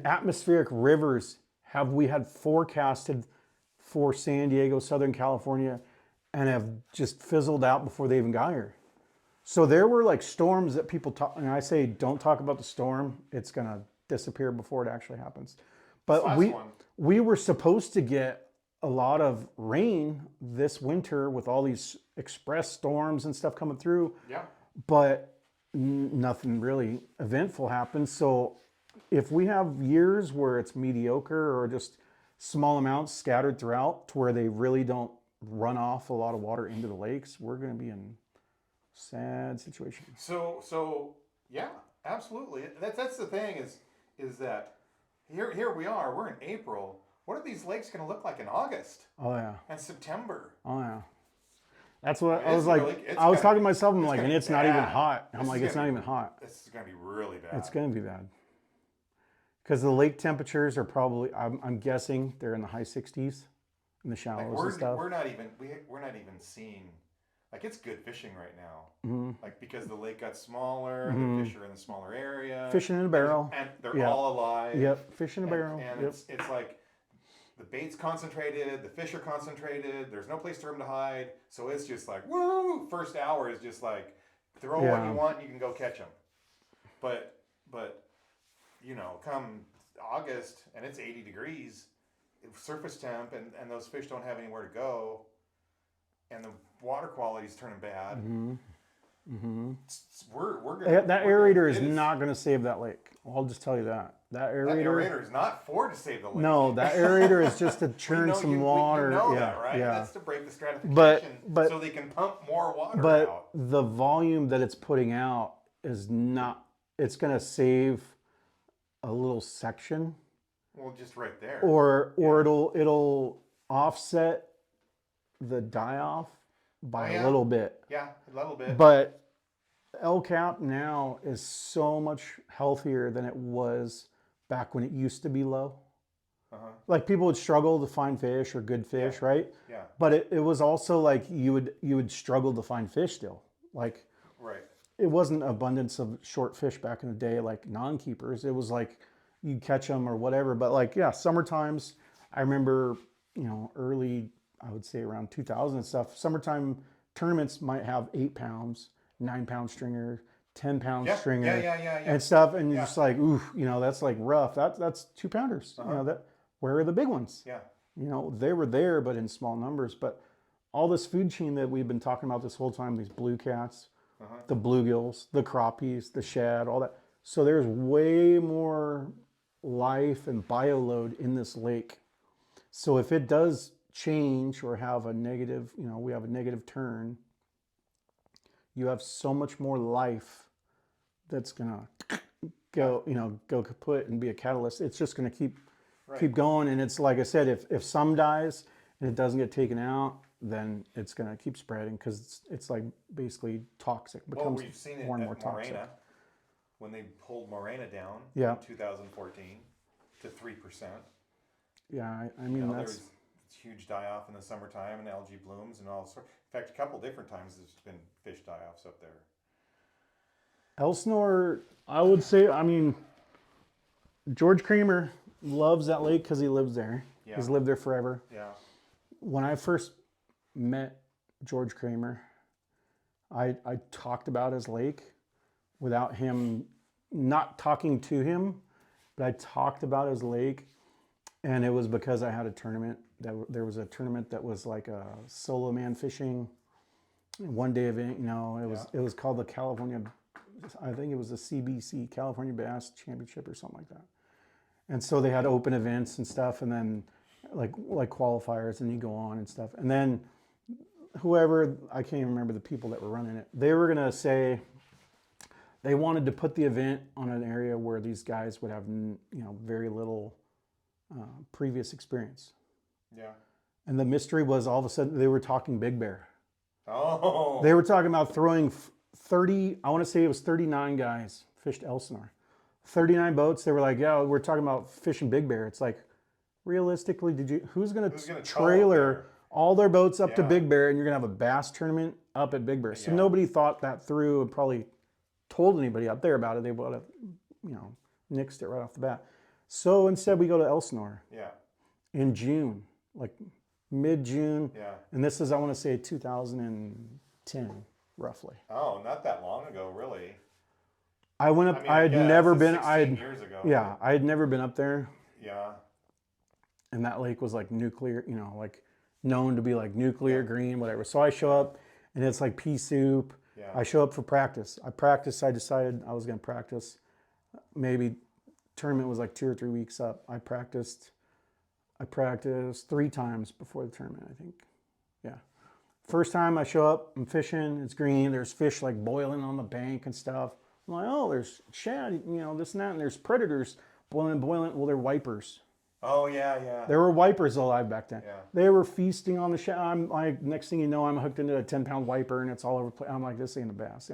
atmospheric rivers have we had forecasted for San Diego, Southern California, and have just fizzled out before they even got here? So there were like storms that people talk, and I say don't talk about the storm. It's gonna disappear before it actually happens. But we were supposed to get a lot of rain this winter with all these express storms and stuff coming through. Yeah. But nothing really eventful happened. So if we have years where it's mediocre or just small amounts scattered throughout to where they really don't run off a lot of water into the lakes, we're going to be in sad situation. So yeah, absolutely. That's the thing is that here we are. We're in April. What are these lakes going to look like in August? Oh yeah. And September? Oh yeah. That's what I mean, I was like. I was talking to myself. I'm like, and it's not even bad. hot. I'm like, it's not even hot. This is going to be really bad. It's going to be bad. Because the lake temperatures are probably, I'm guessing they're in the high 60s in the shallows and stuff. We're not even seeing, like, it's good fishing right now. Mm-hmm. Like, because the lake got smaller, the fish are in the smaller area. Fishing in a barrel. And they're all alive. Yep, fish in a barrel. And yep. it's like the bait's concentrated, the fish are concentrated, there's no place for them to hide. So it's just like, woo! First hour is just like, throw what you want, you can go catch them. But come August and it's 80 degrees, surface temp and those fish don't have anywhere to go, and the water quality's turning bad. We're gonna That aerator is not going to save that lake. I'll just tell you that. That That aerator. aerator is not for to save the lake. No, that aerator is just to churn some water. You know yeah, that, right? yeah. That's to break the stratification, But so they can pump more water but out. the volume that it's putting out is not. It's going to save a little section, Well, just right there. or it'll offset the die off by a little bit. Yeah, a little bit. But El Cap now is so much healthier than it was back when it used to be low. Like people would struggle to find fish or good fish, right? Yeah. But it was also like you would struggle to find fish still. Like Right. it wasn't abundance of short fish back in the day like non-keepers. It was like you'd catch them or whatever. But like, yeah, summer times, I remember, early, I would say around 2000 and stuff, summertime tournaments might have 8 pounds, 9-pound stringer, 10-pound stringer and stuff. And you're just like, ooh, that's like rough. That's 2-pounders. Where are the big ones? Yeah. They were there, but in small numbers. But all this food chain that we've been talking about this whole time, these blue cats, the bluegills, the crappies, the shad, all that. So there's way more life and bioload in this lake. So if it does change or have a negative, we have a negative turn, you have so much more life that's gonna go kaput and be a catalyst. It's just gonna keep going. And it's like I said, if some dies and it doesn't get taken out, then it's gonna keep spreading because it's like basically toxic. Well, we've seen it more and at more toxic. Morena when they pulled Morena down Yeah. in 2014 to 3%. Yeah, I mean There that's was huge die-off in the summertime and algae blooms and all sorts. In fact, a couple different times there's been fish die-offs up there. Elsinore. I would say, I mean, George Kramer loves that lake because he lives there. Yeah. He's lived there forever. Yeah. When I first met George Kramer, I talked about his lake without him, not talking to him, but I talked about his lake, and it was because I had a tournament. There was a tournament that was like a solo man fishing, one day event. It was called the California, I think it was the CBC, California Bass Championship or something like that. And so they had open events and stuff, and then like qualifiers, and you go on and stuff. And then whoever, I can't even remember the people that were running it, they were gonna say they wanted to put the event on an area where these guys would have very little previous experience. Yeah. And the mystery was all of a sudden they were talking Big Bear. Oh. They were talking about throwing 30, I want to say it was 39 guys fished Elsinore. 39 boats. They were like, yeah, we're talking about fishing Big Bear. It's like, realistically, who's going to trailer all their boats up to Big Bear, and you're going to have a bass tournament up at Big Bear? So nobody thought that through and probably told anybody out there about it. They would have, nixed it right off the bat. So instead we go to Elsinore. Yeah. In June, like mid-June. Yeah. And this is, I want to say 2010, roughly. Oh, not that long ago, really. I went up, I had yeah, never this is been, 16 years ago. yeah, I had never been up there. Yeah. And that lake was like nuclear, like known to be like nuclear green, whatever. So I show up and it's like pea soup. Yeah. I show up for practice. I decided I was going to practice. Maybe tournament was like 2 or 3 weeks up. I practiced 3 times before the tournament, I think. Yeah. First time I show up, I'm fishing, it's green, there's fish like boiling on the bank and stuff. I'm like, oh, there's shad, this and that, and there's predators boiling. Well, they're wipers. Oh, yeah. There were wipers alive back then. Yeah. They were feasting on the shad. I'm like, next thing you know, I'm hooked into a 10-pound wiper and it's all over the place. I'm like, this ain't a bass,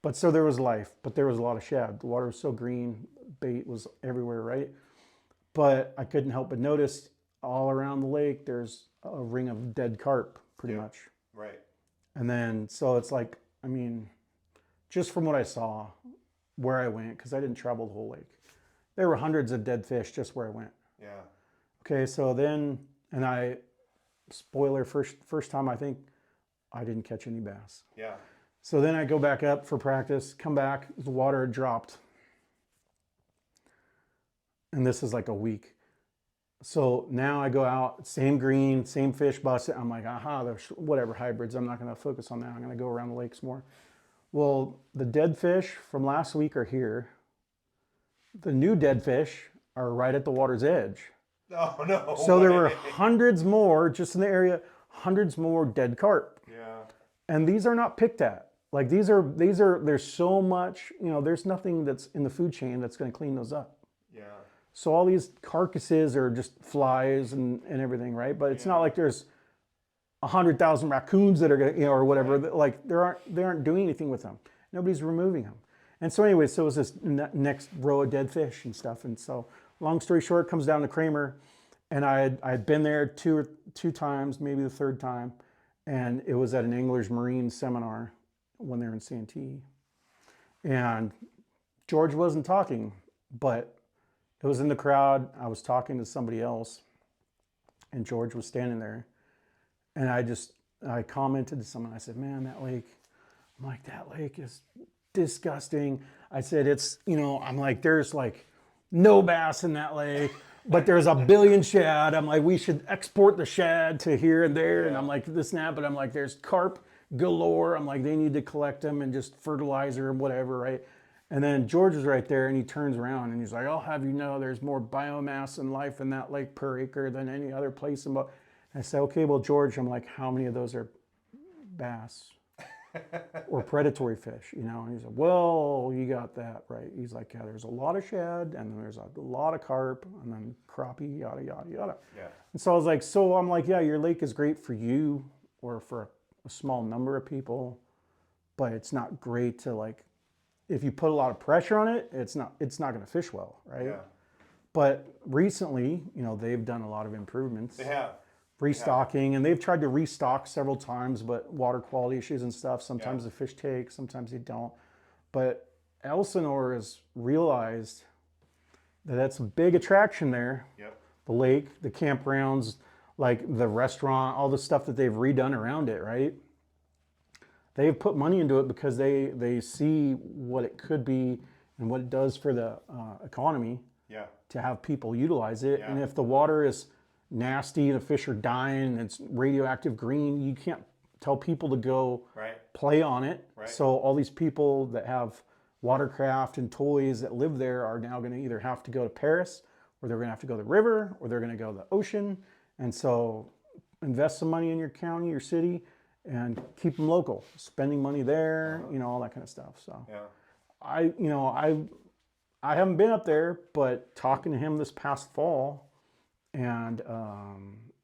But so there was life, but there was a lot of shad. The water was so green, bait was everywhere, right? But I couldn't help but notice all around the lake, there's a ring of dead carp, pretty much. Right. And then, so it's like, I mean, just from what I saw, where I went, because I didn't travel the whole lake, there were hundreds of dead fish just where I went. Yeah. Okay, so then, and spoiler, first time I think I didn't catch any bass. Yeah. So then I go back up for practice, come back, the water had dropped. And this is like a week. So now I go out, same green, same fish, bust it. I'm like, aha, there's whatever hybrids. I'm not going to focus on that. I'm going to go around the lakes more. Well, the dead fish from last week are here. The new dead fish are right at the water's edge. Oh no. So there were hundreds more just in the area, hundreds more dead carp. Yeah. And these are not picked at. Like these are, there's so much, there's nothing that's in the food chain that's going to clean those up. Yeah. So all these carcasses are just flies and everything, right? But it's not like there's 100,000 raccoons that are gonna, or whatever. Right. Like they aren't doing anything with them. Nobody's removing them. And so anyway, so it was this next row of dead fish and stuff. And so long story short, comes down to Kramer, and I had been there two times, maybe the third time, and it was at an Anglers Marine seminar when they were in Santee. And George wasn't talking, but it was in the crowd. I was talking to somebody else, and George was standing there. And I commented to someone. I said, man, that lake, I'm like, that lake is disgusting. I said, it's, I'm like, there's like no bass in that lake, but there's a billion shad. I'm like, we should export the shad to here and there. And I'm like, this and that, but I'm like, there's carp galore. I'm like, they need to collect them and just fertilizer and whatever, right? And then George is right there, and he turns around and he's like, I'll have you know there's more biomass and life in that lake per acre than any other place. And I said, okay, well, George, I'm like, how many of those are bass or predatory fish? And he's like, well, you got that right. He's like, yeah, there's a lot of shad, and then there's a lot of carp, and then crappie, yada, yada, yada. Yeah. And so I was like, so I'm like, yeah, your lake is great for you or for a small number of people, but it's not great to, like, if you put a lot of pressure on it, it's not going to fish well, right? Yeah. But recently, they've done a lot of improvements. They have. Restocking, and they've tried to restock several times, but water quality issues and stuff. Sometimes Yeah. the fish take, sometimes they don't. But Elsinore has realized that that's a big attraction there. Yep. The lake, the campgrounds, like the restaurant, all the stuff that they've redone around it, right? They've put money into it because they see what it could be and what it does for the economy. Yeah. To have people utilize it. Yeah. And if the water is nasty and the fish are dying and it's radioactive green, you can't tell people to go Right. play on it. Right. So all these people that have watercraft and toys that live there are now going to either have to go to Paris, or they're going to have to go to the river, or they're going to go to the ocean. And so invest some money in your county, your city, and keep them local, spending money there, all that kind of stuff. So Yeah. I haven't been up there, but talking to him this past fall and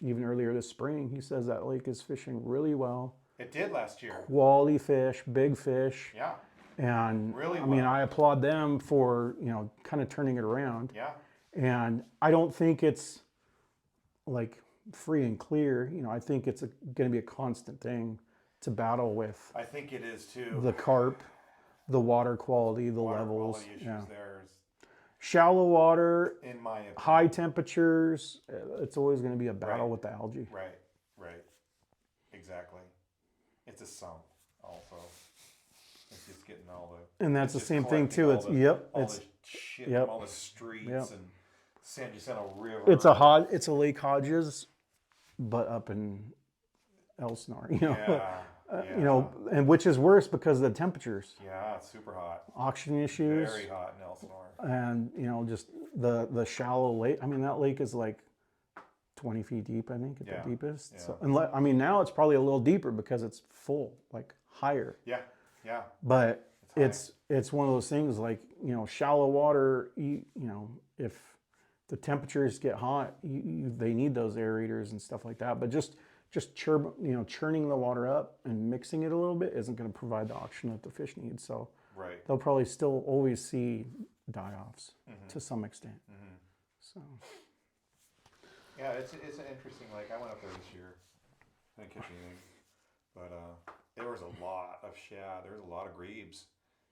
even earlier this spring, he says that lake is fishing really well. It did last year. Quality fish, big fish. Yeah. And Really I mean, well. I applaud them for, kind of turning it around. Yeah. And I don't think it's like free and clear. I think it's going to be a constant thing to battle with I think it is too. the carp, the water quality, the Water levels. quality issues Yeah. there is, Shallow water, in my opinion. high temperatures, it's always going to be a battle Right. with the algae. Right. Right. Exactly. It's a sump also. It's just getting all the. And that's it's the just same thing collecting too. all It's the- all it's the shit yep. from all the streets Yep. and San Jacinto River. it's a Lake Hodges, but up in Elsinore. Yeah. And which is worse because of the temperatures, Yeah, it's super hot. oxygen issues, Very hot in Elsinore. and just the shallow lake. I mean, that lake is like 20 feet deep, I think, at Yeah. the deepest. Yeah. So, now it's probably a little deeper because it's full, like higher. Yeah. Yeah. But It's it's one of those things like, shallow water, if the temperatures get hot, they need those aerators and stuff like that. But just churning the water up and mixing it a little bit isn't going to provide the oxygen that the fish need. So Right. they'll probably still always see die-offs to some extent. So Yeah, it's an interesting lake. I went up there this year. I didn't catch anything, but there was a lot of shad. There was a lot of grebes.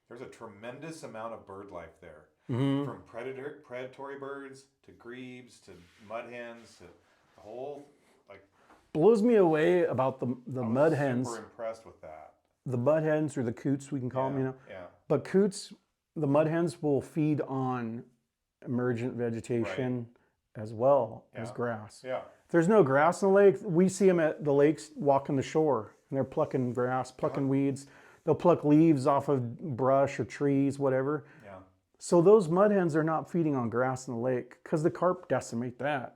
There's a tremendous amount of bird life there, from predatory birds to grebes to mud hens to the whole. Like, blows me away about the I was mud hens, Super impressed with that. the mud hens or the coots, we can call them, Yeah. But coots, the mud hens will feed on emergent vegetation as well as Yeah. grass. Yeah. If there's no grass in the lake, we see them at the lakes walking the shore, and they're plucking grass, plucking weeds. They'll pluck leaves off of brush or trees, whatever. Yeah. So those mud hens are not feeding on grass in the lake because the carp decimate that.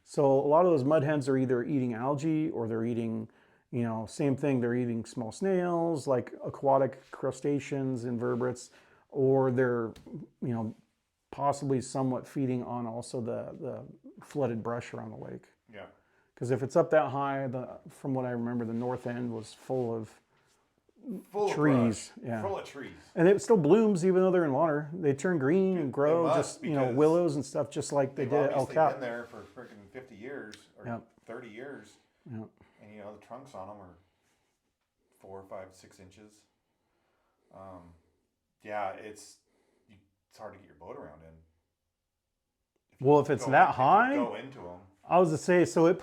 So a lot of those mud hens are either eating algae or they're eating, same thing. They're eating small snails, like aquatic crustaceans, invertebrates, or they're, possibly somewhat feeding on also the flooded brush around the lake. Yeah. Because if it's up that high, from what I remember, the north end was full of Full trees. of brush, Yeah. full of trees. And it still blooms even though they're in water. They turn green and grow, must, just because willows and stuff, just like they They've did at El obviously Cap. been there for freaking 50 years or Yep. 30 years, Yep. and the trunks on them are 4, 5, 6 inches. Yeah, it's hard to get your boat around in. Well, if it's that high, go into them. I was to say, so they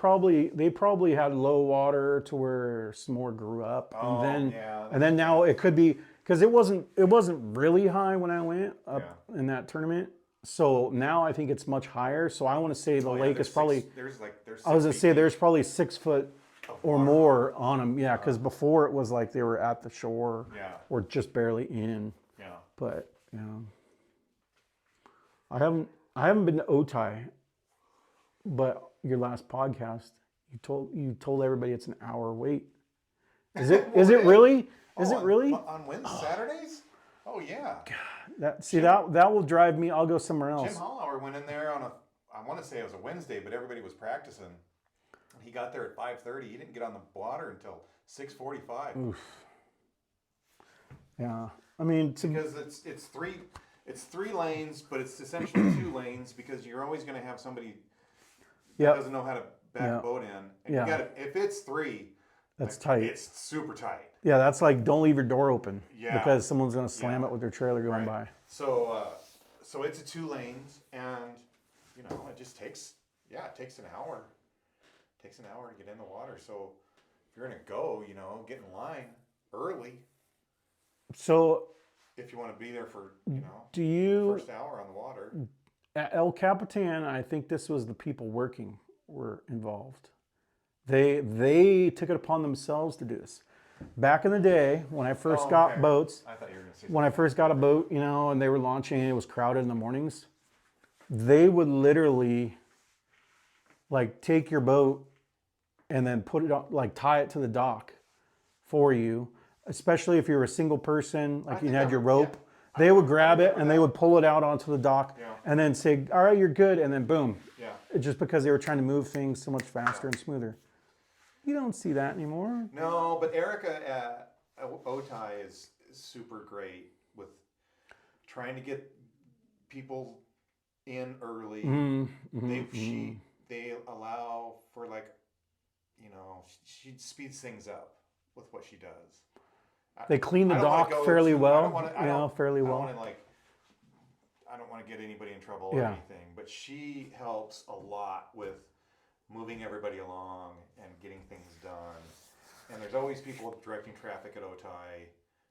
probably had low water to where some more grew up, Oh, and then yeah, and then now it could be because it wasn't really high when I went up Yeah. in that tournament. So now I think it's much higher. So I want to say the Oh, yeah, lake there's is probably. there's I was gonna 6 say feet there's probably 6 foot of or water. more on them. Yeah, because before it was like they were at the shore Yeah. or just barely in. Yeah. But I haven't been to Otay, but your last podcast you told everybody it's an hour wait. Is it Well, is it is. really? Is it on- really? on Wednesday, Saturdays? Oh yeah. That will drive me. I'll go somewhere Jim else. Hollauer went in there on I want to say it was a Wednesday, but everybody was practicing. He got there at 5:30. He didn't get on the water until 6:45 Yeah, I mean, because it's three lanes, but it's essentially 2 lanes because you're always going to have somebody that Yep. doesn't know how to back Yeah. a boat in. And Yeah. you got if it's 3, that's tight. it's super tight. Yeah, that's like don't leave your door open Yeah. because someone's gonna slam Yeah. it with their trailer going Right. by. So it's a 2 lanes, and it just takes it takes an hour. It takes an hour to get in the water. So if you're gonna go, get in line early So if you want to be there for do the you first hour on the water. at El Capitan? I think this was the people working were involved. They took it upon themselves to do this. Back in the day, when I first Oh, got okay. boats, I thought you were gonna say when I first got a boat, and they were launching and it was crowded in the mornings, they would literally like take your boat and then put it on, like tie it to the dock for you, especially if you're a single person, like you think had I- your rope. yeah. They would grab it and they would pull it out onto the dock Yeah. and then say, all right, you're good. And then boom, Yeah. just because they were trying to move things so much faster and smoother. You don't see that anymore. No, but Erica at Otay is super great with trying to get people in early. They allow for she speeds things up with what she does. They clean the I don't wanna dock go fairly too- I well. don't wanna- I don't- Fairly I well. don't wanna, I don't want to get anybody in trouble or Yeah. anything, but she helps a lot with moving everybody along and getting things done. And there's always people directing traffic at Otay,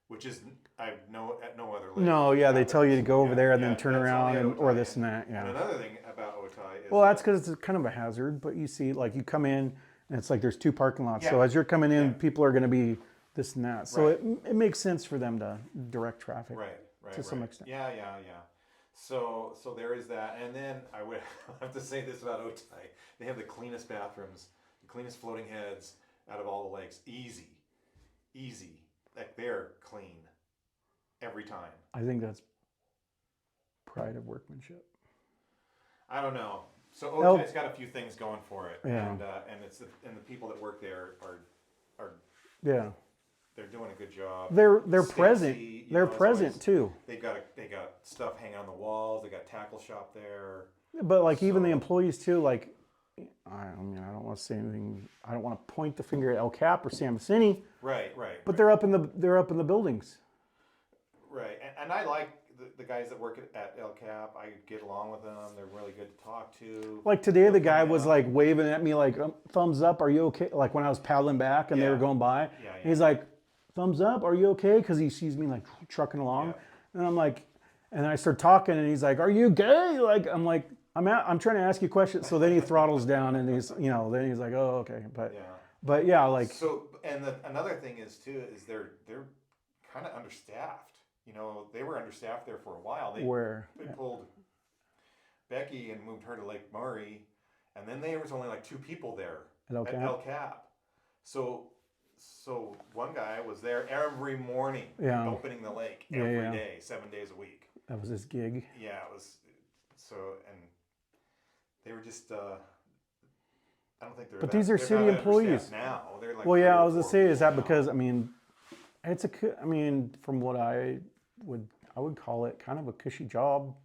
which is at no other lake. No, yeah, they tell you to go over Yeah, there and yeah, then turn that's around only at or Otay. this and that. And Yeah. another thing about Otay is Well, that's because it's kind of a hazard. But you see, like you come in and it's like there's 2 parking lots. So Yeah. as you're coming in, Yeah. people are going to be this and that. So Right. it makes sense for them to direct traffic. right to some extent. Yeah. So there is that, and then I would have to say this about Otay: they have the cleanest bathrooms, the cleanest floating heads out of all the lakes. Easy, like they're clean every time. I think that's pride of workmanship. I don't know. So El- Otay's got a few things going for it, Yeah. and it's the people that work there are Yeah. they're doing a good job. They're Stacy, present. you They're know, is present always- too. They got stuff hanging on the walls. They got tackle shop there. But like even the So- employees too, like I don't want to say anything. I don't want to point the finger at El Cap or San Vicente, Right. but they're up in the buildings. Right, and I like the guys that work at El Cap. I get along with them. They're really good to talk to. Like today, the They'll guy come was out. like waving at me like thumbs up. Are you okay? Like when I was paddling back and they were Yeah. going by, Yeah. he's like thumbs up. Are you okay? Because he sees me like trucking along, Yeah. and I'm like, and I start talking, and he's like, "Are you gay?" Like I'm like, I'm trying to ask you questions. So then he throttles down and he's, then he's like, oh, okay. Yeah. But yeah, like, So, and another thing is too, is they're kind of understaffed. They were understaffed there for a while. They pulled Becky and moved her to Lake Murray, and then there was only like 2 people there at El Cap. So one guy was there every morning, opening the lake every day, 7 days a week. That was his gig. Yeah, it was. So, and they were just. I don't think they're. But these are city employees now. They're like. Well, yeah, I was gonna say, is that because from what I would call it kind of a cushy job.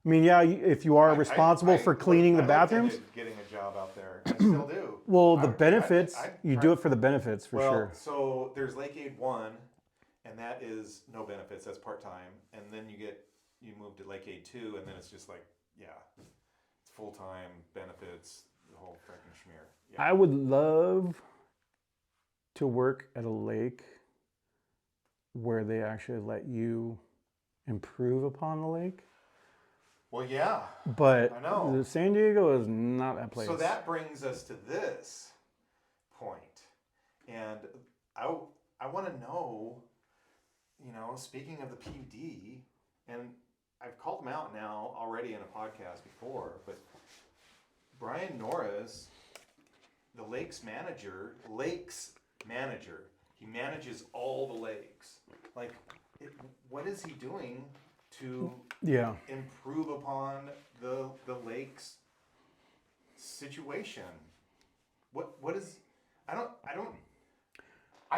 I mean, yeah, if you are responsible for cleaning the bathrooms. Getting a job out there, I still do. Well, the benefits, you do it for the benefits for sure. So there's Lake Aid 1, and that is no benefits. That's part time, and then you move to Lake Aid 2, and then it's just like, it's full time benefits, the whole freaking schmear. Yeah. I would love to work at a lake where they actually let you improve upon the lake. Well, yeah. But I know. San Diego is not that place. So that brings us to this point. And I want to know, speaking of the PUD, and I've called him out now already in a podcast before, but Brian Norris, the lakes manager, he manages all the lakes. Like, what is he doing to improve upon the lake's situation? What is? I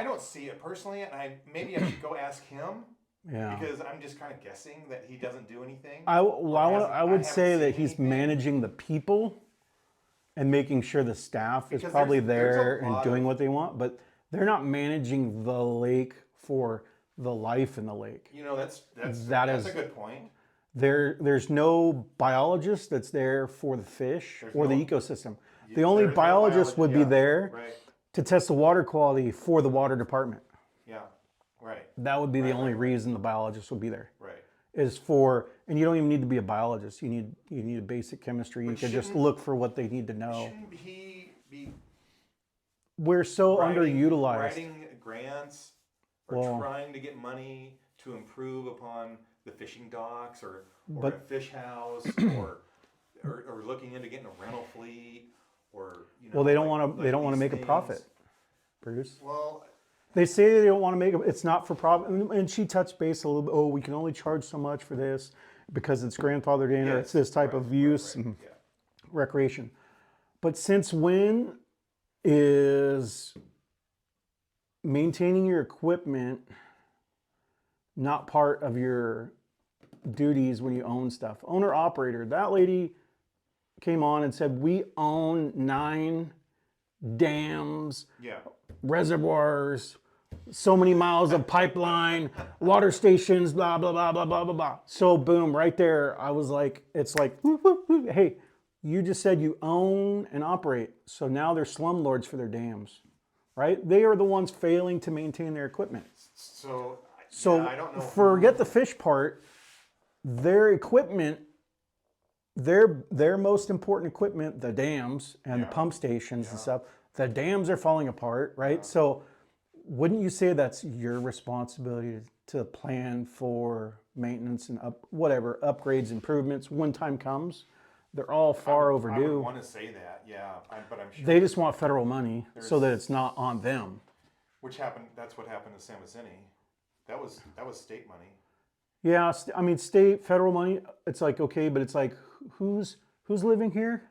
don't see it personally, and maybe I should go ask him. Yeah. Because I'm just kind of guessing that he doesn't do anything. I would say that he's managing the people and making sure the staff is probably there and doing what they want, but they're not managing the lake for the life in the lake. That's a good point. There's no biologist that's there for the fish or the ecosystem. The only biologist would be there to test the water quality for the water department. Yeah, right. That would be the only reason the biologist would be there. Right. And you don't even need to be a biologist. You need a basic chemistry. You can just look for what they need to know. Shouldn't he be? We're so underutilized. Writing grants or trying to get money to improve upon the fishing docks or a fish house or looking into getting a rental fleet or they don't want to make a profit, Bruce. Well, they say they don't want to make it. It's not for profit, and she touched base a little bit. Oh, we can only charge so much for this because it's grandfathered in, or it's this type of use and recreation. But since when is maintaining your equipment not part of your duties when you own stuff? Owner operator. That lady came on and said, we own 9 dams, reservoirs, so many miles of pipeline, water stations, blah, blah, blah, blah, blah, blah, blah. So boom, right there, I was like, it's like, whoop, whoop, whoop. Hey, you just said you own and operate. So now they're slumlords for their dams, right? They are the ones failing to maintain their equipment. So I don't know. Forget the fish part. Their equipment, their most important equipment, the dams and the pump stations and stuff, the dams are falling apart, right? Yeah. So wouldn't you say that's your responsibility to plan for maintenance and upgrades, improvements when time comes? They're all far overdue. I would want to say that, but I'm sure they just want federal money so that it's not on them. That's what happened to San Vicente. That was state money. Yeah, I mean, state, federal money, it's like, okay, but it's like, who's living here?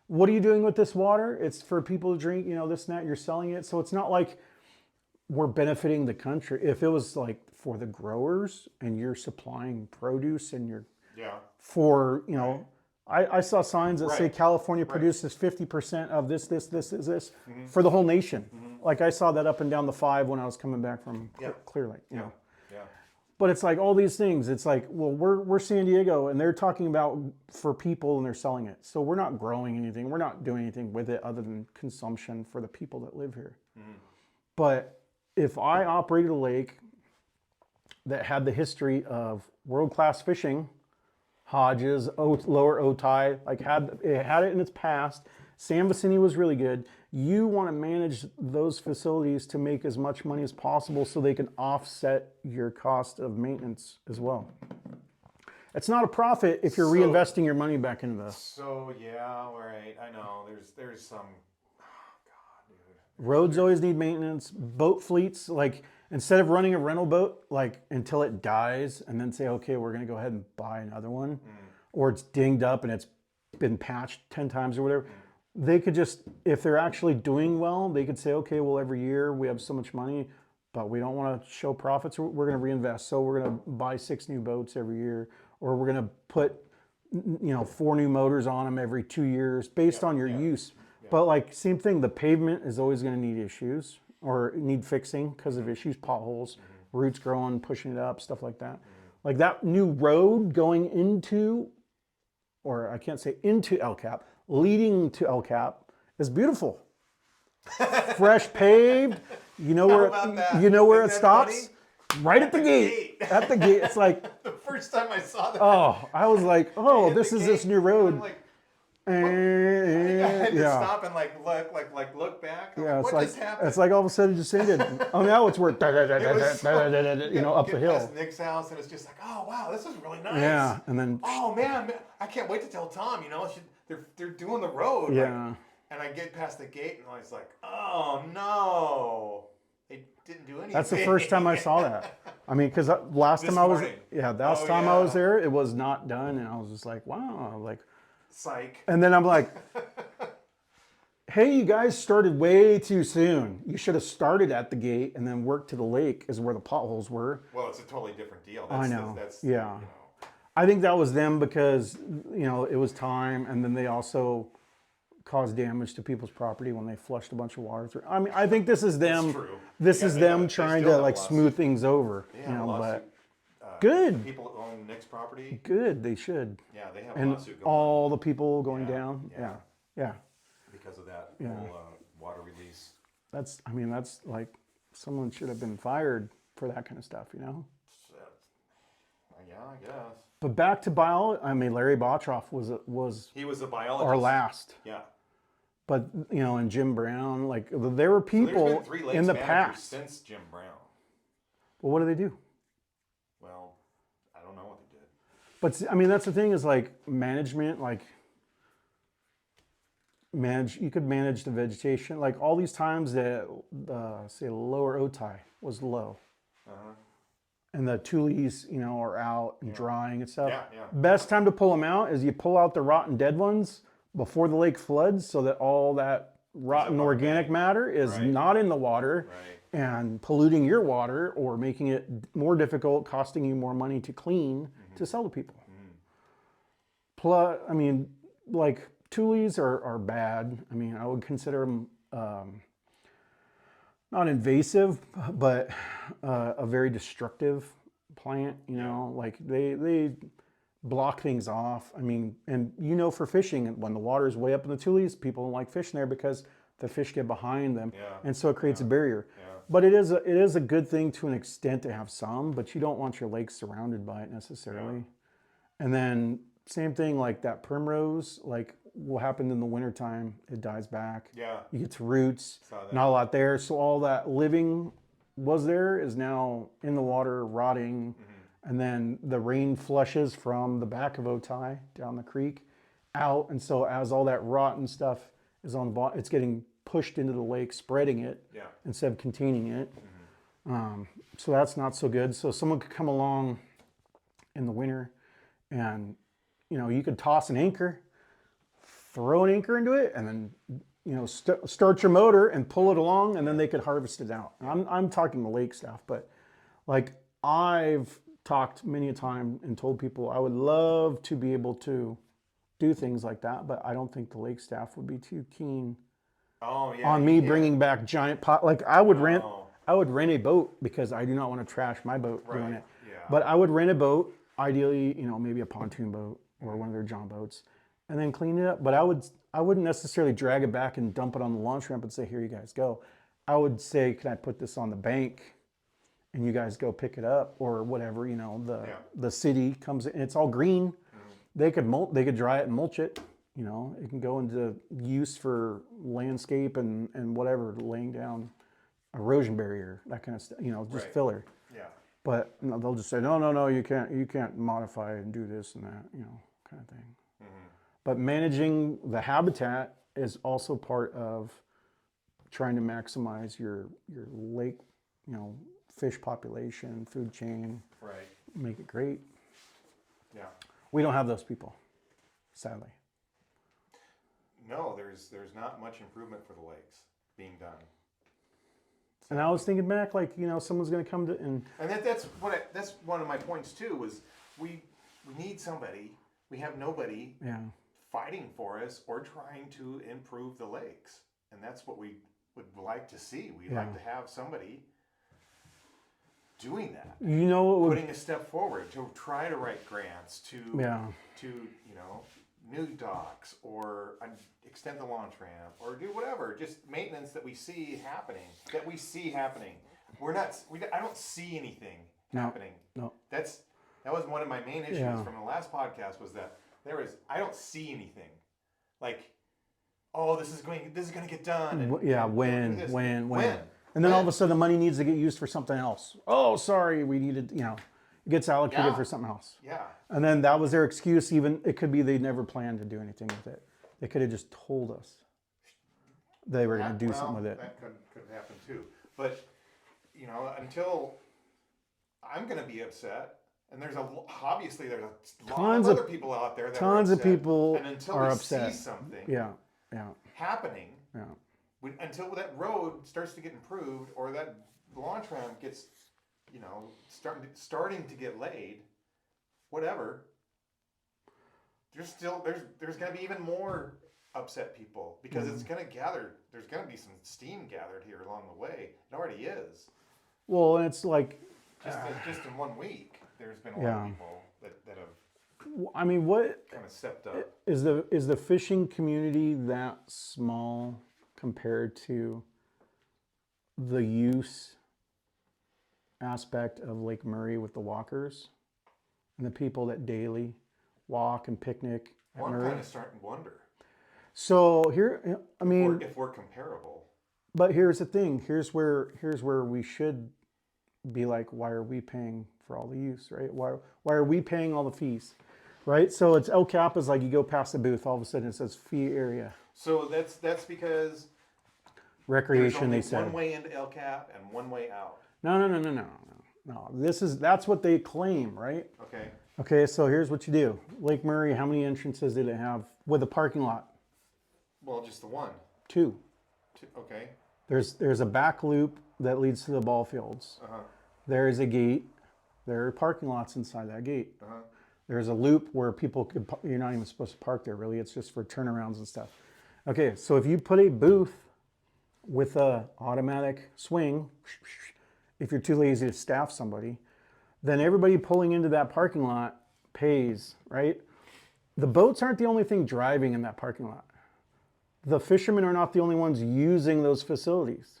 What are you doing with this water? It's for people to drink, this and that, you're selling it. So it's not like we're benefiting the country. If it was like for the growers and you're supplying produce and you're, I saw signs that say California produces 50% of this for the whole nation. Mm-hmm. Like I saw that up and down the 5 when I was coming back from Clear Lake. Yeah. But it's like all these things. It's like, well, we're San Diego, and they're talking about for people, and they're selling it. So we're not growing anything. We're not doing anything with it other than consumption for the people that live here. Mm-hmm. But if I operated a lake that had the history of world-class fishing, Hodges, Lower Otay, like it had it in its past. San Vicente was really good. You want to manage those facilities to make as much money as possible so they can offset your cost of maintenance as well. It's not a profit if you're reinvesting your money back into this. So yeah, right. I know. There's some. Oh God, dude. Roads always need maintenance. Boat fleets, like instead of running a rental boat like until it dies and then say, okay, we're gonna go ahead and buy another one, or it's dinged up and it's been patched 10 times or whatever. They could just, if they're actually doing well, they could say, okay, well, every year we have so much money, but we don't want to show profits. We're going to reinvest. So we're going to buy 6 new boats every year, or we're going to put, 4 new motors on them every 2 years based on your use. But like same thing, the pavement is always going to need issues or need fixing because of issues, potholes, roots growing, pushing it up, stuff like that. Like that new road going into, or I can't say into El Cap, leading to El Cap is beautiful. Fresh paved. You know where it stops? Right at the gate. At the gate. It's like The first time I saw that. oh, I was like, oh, this is this new road. I'm like, I had to stop and look back. I'm Yeah, like, it's what like just happened? it's like all of a sudden it just ended. Oh, now it's where up the hill. Past Nick's house, and it's just like, oh wow, this is really nice. Yeah, and then Oh man, I can't wait to tell Tom. They're doing the road. yeah. And I get past the gate, and I was like, oh no, they didn't do anything. That's the first time I saw that. I mean, because last This time I was morning. last Oh, time I was yeah. there, it was not done, and I was just like, wow, like. Psych. And then I'm like, hey, you guys started way too soon. You should have started at the gate and then worked to the lake is where the potholes were. Well, it's a totally different deal. I know. That's Yeah. I think that was them because, it was time, and then they also caused damage to people's property when they flushed a bunch of water through. I mean, I think this is them. true. This Yeah, is they them have- they trying still to have like a lawsuit. smooth things over. Yeah, a lawsuit. Good. People who own Nick's property. Good, they should. Yeah, they have a And lawsuit going on all the people going Yeah, down. yeah. Yeah. because of that Yeah. whole water release. That's like someone should have been fired for that kind of stuff, So, yeah, I guess. But back to biology, Larry Bottroff was He was a biologist. our last. Yeah. But, and Jim Brown, like there were So there's people been 3 lakes in the managers past. since Jim Brown. Well, what do they do? Well, I don't know what they did. But that's the thing is like management, like you could manage the vegetation. Like all these times that, say Lower Otay was low. And the tules, are out and drying and stuff. Yeah, yeah. Best time to pull them out is you pull out the rotten dead ones before the lake floods so that all that rotten organic matter is Right. not in the water Right. and polluting your water or making it more difficult, costing you more money to clean to sell to people. Plus, like tules are bad. I would consider them not invasive, but a very destructive plant. Like they block things off. And for fishing, when the water is way up in the tules, people don't like fishing there because the fish get behind them, Yeah. and so it creates a barrier. Yeah. But it is a good thing to an extent to have some, but you don't want your lake surrounded by it necessarily. And then same thing like that primrose, like what happened in the wintertime, it dies back. Yeah. You get to roots, Saw that. not a lot there. So all that living was there is now in the water rotting. And then the rain flushes from the back of Otay down the creek out. And so as all that rotten stuff is on the bottom, it's getting pushed into the lake, spreading it Yeah. instead of containing it. So that's not so good. So someone could come along in the winter and, you could toss an anchor, throw an anchor into it, and then, start your motor and pull it along, and then they could harvest it out. I'm talking the lake stuff, but like I've talked many a time and told people I would love to be able to do things like that, but I don't think the lake staff would be too keen Oh yeah. on me yeah. bringing back giant pot. Like I would rent Oh. a boat because I do not want to trash my boat doing Right, it. yeah. But I would rent a boat, ideally, maybe a pontoon boat or one of their John boats, and then clean it up. But I wouldn't necessarily drag it back and dump it on the launch ramp and say, here you guys go. I would say, can I put this on the bank and you guys go pick it up or whatever, the city comes in, and it's all green. they could dry it and mulch it. You know, it can go into use for landscape and whatever, laying down erosion barrier, that kind of stuff. You know, just Right. filler. Yeah. But you know, they'll just say, no, you can't modify and do this and that, you know, kind of thing. But managing the habitat is also part of trying to maximize your lake, you know, fish population, food chain, Right. make it great. Yeah. We don't have those people, sadly. No, there's not much improvement for the lakes being done. And I was thinking back, like, you know, someone's going to come to and That's one of my points too. Was we need somebody. We have nobody yeah, fighting for us or trying to improve the lakes, and that's what we would like to see. We'd like to have somebody doing that, you know, what would putting a step forward to try to write grants to you know, new docks or extend the launch ramp or do whatever, just maintenance that we see happening. I don't see anything happening. no. That was one of my main issues from the last podcast, was that I don't see anything. Like, oh, this is going to get done. And, when. And then all of a sudden the money needs to get used for something else. Oh, sorry, we needed, you know, it gets allocated for something else. Yeah. And then that was their excuse. Even it could be they never planned to do anything with it. They could have just told us they were going to do something with it. That could happen too. But, you know, until I'm going to be upset, and obviously there's a lot of other people out there that are upset. Tons of people and until are we upset. see something Yeah. happening, until that road starts to get improved or that launch ramp gets, you know, starting to get laid, whatever, there's going to be even more upset people because it's going to gather. There's going to be some steam gathered here along the way. It already is. Well, and it's like Just in 1 week, there's been a lot of people that have I mean, what kind of stepped up. is the fishing community that small compared to the use aspect of Lake Murray with the walkers and the people that daily walk and picnic at Well, I'm Murray? kind of starting to wonder So here, I mean, if we're comparable. but here's the thing. Here's where we should be like, why are we paying for all the use, right? Why are we paying all the fees, right? So it's El Cap is like you go past the booth, all of a sudden it says fee area, So that's because recreation. They there's only said one way into El Cap and one way out. no. That's what they claim, right? Okay. Okay, so here's what you do. Lake Murray, how many entrances did it have with a parking lot? Well, just the one. Two. Okay. There's a back loop that leads to the ball fields. There is a gate. There are parking lots inside that gate. There's a loop where people could. You're not even supposed to park there, really. It's just for turnarounds and stuff. Okay, so if you put a booth with a automatic swing, if you're too lazy to staff somebody, then everybody pulling into that parking lot pays, right? The boats aren't the only thing driving in that parking lot. The fishermen are not the only ones using those facilities.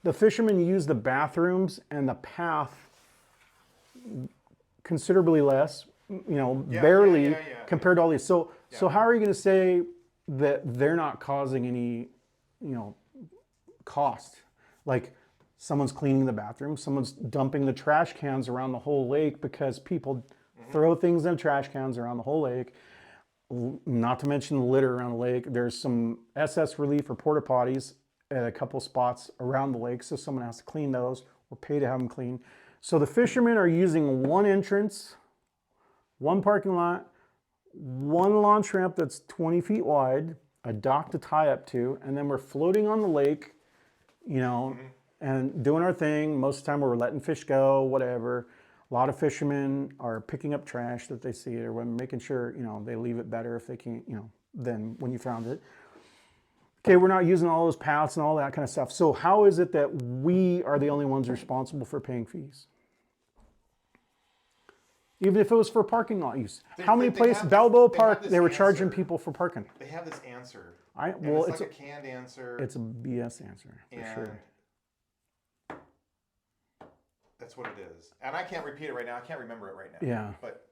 The fishermen use the bathrooms and the path considerably less, barely compared to all these. So how are you going to say that they're not causing any, cost? Like someone's cleaning the bathroom, someone's dumping the trash cans around the whole lake because people throw things in trash cans around the whole lake. Not to mention the litter around the lake. There's some SS relief or porta potties at a couple spots around the lake, so someone has to clean those or pay to have them clean. So the fishermen are using one entrance, one parking lot, one launch ramp that's 20 feet wide, a dock to tie up to, and then we're floating on the lake, and doing our thing. Most of the time we're letting fish go, whatever. A lot of fishermen are picking up trash that they see or making sure, they leave it better if they can't, than when you found it. Okay, we're not using all those paths and all that kind of stuff. So how is it that we are the only ones responsible for paying fees? Even if it was for parking lot use. How many places, Balboa Park, they were charging people for parking. They have this answer. It's like a canned answer. It's a B.S. answer, for sure. That's what it is. And I can't repeat it right now. I can't remember it right now. Yeah. But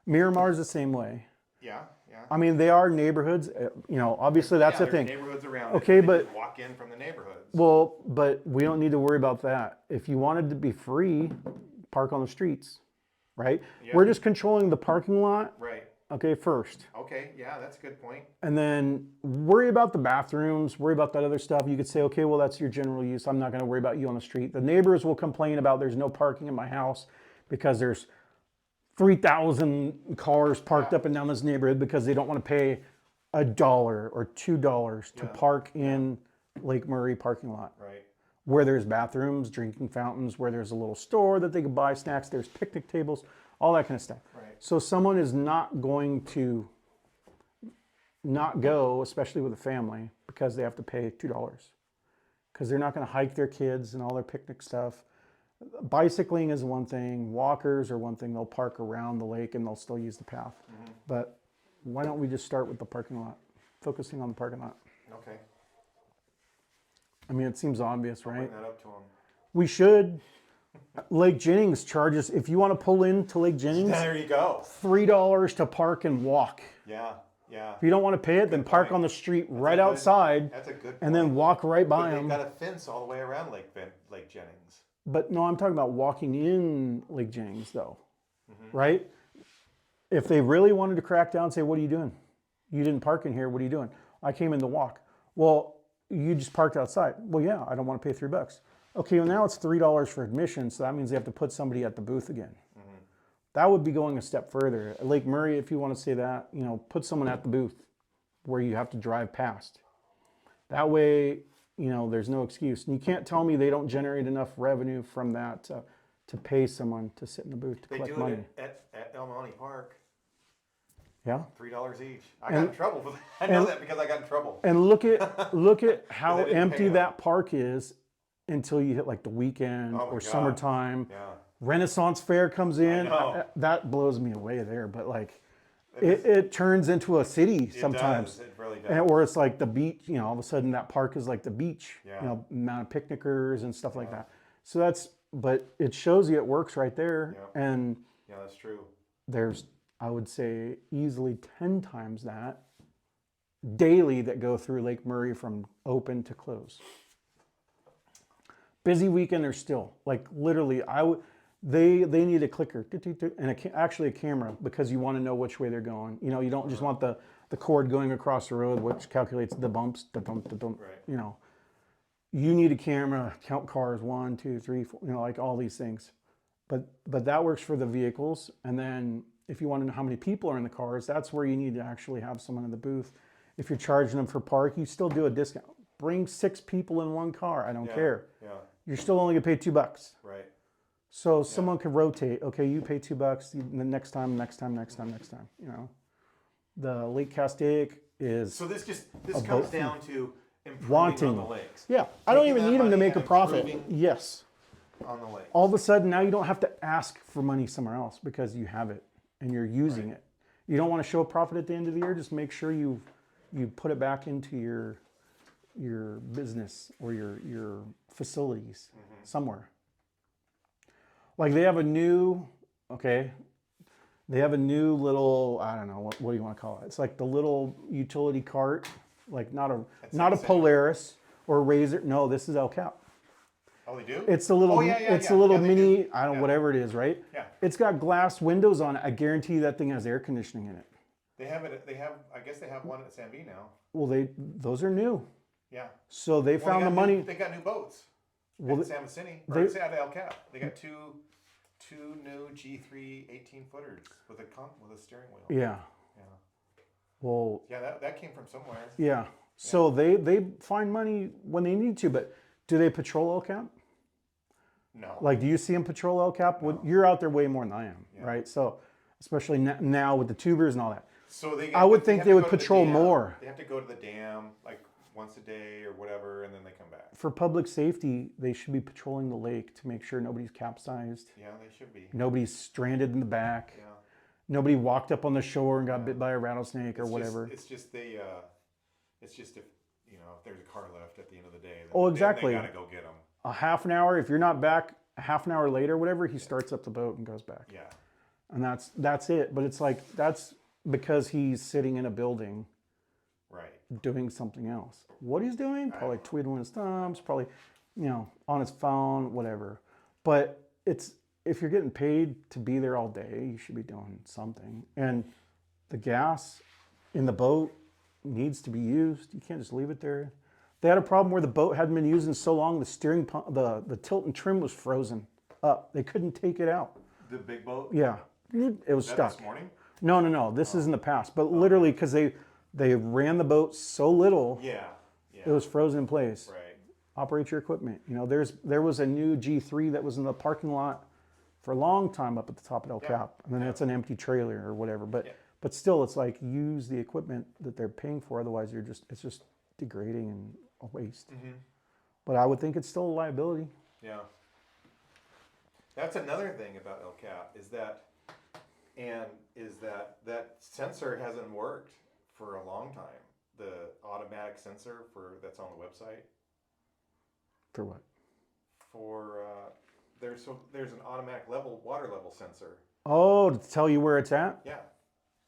Miramar's the same way. Yeah, yeah. I mean, they are neighborhoods. You know, obviously that's yeah, the there's thing. neighborhoods around. Okay, it. They but just walk in from the neighborhoods. well, but we don't need to worry about that. If you wanted to be free, park on the streets, right? Yeah. We're just controlling the parking lot, Right. okay, first. Okay. Yeah, that's a good point. And then worry about the bathrooms, worry about that other stuff. You could say, okay, well, that's your general use. I'm not going to worry about you on the street. The neighbors will complain about there's no parking in my house because there's 3,000 cars parked up and down this neighborhood because they don't want to pay $1 or $2 to park in Lake Murray parking lot. Right. Where there's bathrooms, drinking fountains, where there's a little store that they can buy snacks, there's picnic tables, all that kind of stuff. Right. So someone is not going to not go, especially with a family, because they have to pay $2. Because they're not going to hike their kids and all their picnic stuff. Bicycling is one thing, walkers are one thing. They'll park around the lake and they'll still use the path. But why don't we just start with the parking lot, focusing on the parking lot? Okay. I mean, it seems obvious, right? Bring that up to them. We should. Lake Jennings charges, if you want to pull into Lake Jennings, There you go. $3 to park and walk. Yeah. Yeah. If you don't want to pay it, then park point. on the street right a good- outside That's a good point. and then walk right by But they've them. got a fence all the way around Lake Jennings. But no, I'm talking about walking in Lake Jennings, though, right? If they really wanted to crack down and say, what are you doing? You didn't park in here. What are you doing? I came in to walk. Well, you just parked outside. Well, yeah, I don't want to pay $3. Okay, well, now it's $3 for admission, so that means they have to put somebody at the booth again. That would be going a step further. At Lake Murray, if you want to say that, you know, put someone at the booth where you have to drive past. That way, you know, there's no excuse. And you can't tell me they don't generate enough revenue from that to pay someone to sit in the booth to They collect do money. it at El Monte Park. Yeah. $3 each. I got in trouble for that. I know that because I got in trouble. And look at how didn't empty pay 'em. that park is until you hit like the weekend Oh my or God. summertime. Yeah. Renaissance Fair comes in. know. That blows me away there. But like, it turns into a city sometimes. It really does. And, or it's like the beach, you know, all of a sudden that park is like the beach, Yeah. you know, amount of picnickers and stuff like that. So but it shows you it works right there. Yeah. And Yeah, that's true. there's, I would say, easily 10 times that daily that go through Lake Murray from open to close. Busy weekend, there's still, like literally, they need a clicker and actually a camera because you want to know which way they're going. You know, you don't just want the cord going across the road, which calculates the bumps, Right. you know. You need a camera, count cars, 1, 2, 3, 4, you know, like all these things. But that works for the vehicles. And then if you want to know how many people are in the cars, that's where you need to actually have someone in the booth. If you're charging them for park, you still do a discount. Bring 6 people in one car. I don't care. Yeah. You're still only gonna pay $2. Right. So someone could rotate. Okay, you pay $2. The next time. You know, the Lake Castaic is So this A comes boat fee. down to improving Wanting. on the lakes. yeah. I don't Taking even that need them to money make a and profit. improving- Yes. On the lake. All of a sudden now you don't have to ask for money somewhere else because you have it and you're using it. You don't want to show a profit at the end of the year. Just make sure you put it back into your business or your facilities somewhere. Like they have a new little, I don't know, what do you want to call it? It's like the little utility cart, like not a insane. Polaris or a Razor. No, this is El Cap. Oh, they do? It's a little, Oh, yeah, it's yeah. a little Yeah, they mini, do. I don't know, Yeah. whatever it is, right? Yeah. It's got glass windows on it. I guarantee you that thing has air conditioning in it. They have it. I guess they have one at San B now. Well, those are new. Yeah. So they Well, found the money. They got new boats. Well, At San Vicente. Or they- at El Cap. They got two new G3 18-footers with a steering wheel. Yeah. Yeah. Well, Yeah, that came from somewhere. yeah. So they find money when they need to, but do they patrol El Cap? No. Like, do you see them patrol El Cap? Well, you're out there way more than I am, Yeah. right? So, especially now with the tubers and all that. So I would think have they to would go to the patrol dam. more. They have to go to the dam like once a day or whatever, and then they come back. For public safety, they should be patrolling the lake to make sure nobody's capsized, Yeah, they should be. nobody's stranded in the back, Yeah. nobody walked up on the shore and got bit by a rattlesnake or It's whatever. It's just if if there's a car left at the end of the day. Then, Oh, exactly. Then they gotta go get them. A half an hour, if you're not back a half an hour later, whatever, he starts up the boat and goes back. Yeah. And that's it. But it's like, that's because he's sitting in a building Right. doing something else. What he's doing? Probably twiddling his thumbs, probably, on his phone, whatever. But if you're getting paid to be there all day, you should be doing something. And the gas in the boat needs to be used. You can't just leave it there. They had a problem where the boat hadn't been used in so long, the steering pump, the tilt and trim was frozen up. They couldn't take it out. The big boat? Yeah, it was Is that stuck. this morning? No. This is in the past, but literally because they ran the boat so little, Yeah. it was frozen in place. Right. Operate your equipment. There was a new G3 that was in the parking lot for a long time up at the top of El Cap, and then it's an empty trailer or whatever. But still, it's like use the equipment that they're paying for. Otherwise, it's just degrading and a waste. But I would think it's still a liability. Yeah. That's another thing about El Cap is that that sensor hasn't worked for a long time. The automatic sensor that's on the website. For what? For there's an automatic water level sensor. Oh, to tell you where it's at? Yeah.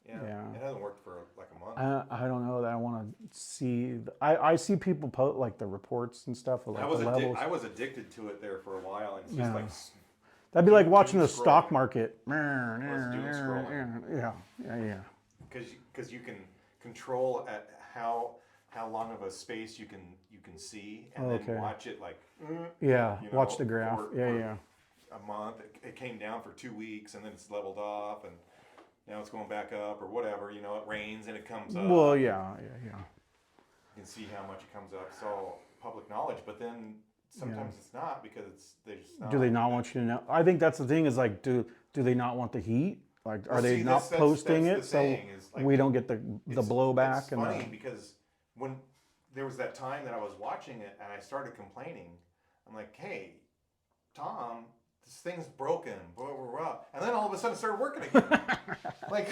It hasn't worked for like a month. I don't know that I want to see. I see people post like the reports and stuff with like the levels. I was addicted to it there for a while, and it's just like that'd be like watching the scrolling. stock market. doom scrolling. Yeah. Because you can control at how long of a space you can see, and then watch it like Watch the graph. for a month. It came down for 2 weeks, and then it's leveled off, and now it's going back up or whatever. It rains and it comes up. Well, yeah. You can see how much it comes up. It's all public knowledge, but then sometimes it's not because they just not. Do they not want you to know? I think that's the thing. Is like, do they not want the heat? Like, are they not posting it so we don't get the blowback? It's funny because when there was that time that I was watching it and I started complaining, I'm like, hey, Tom, this thing's broken, blah, blah, blah. And then all of a sudden it started working again. Like,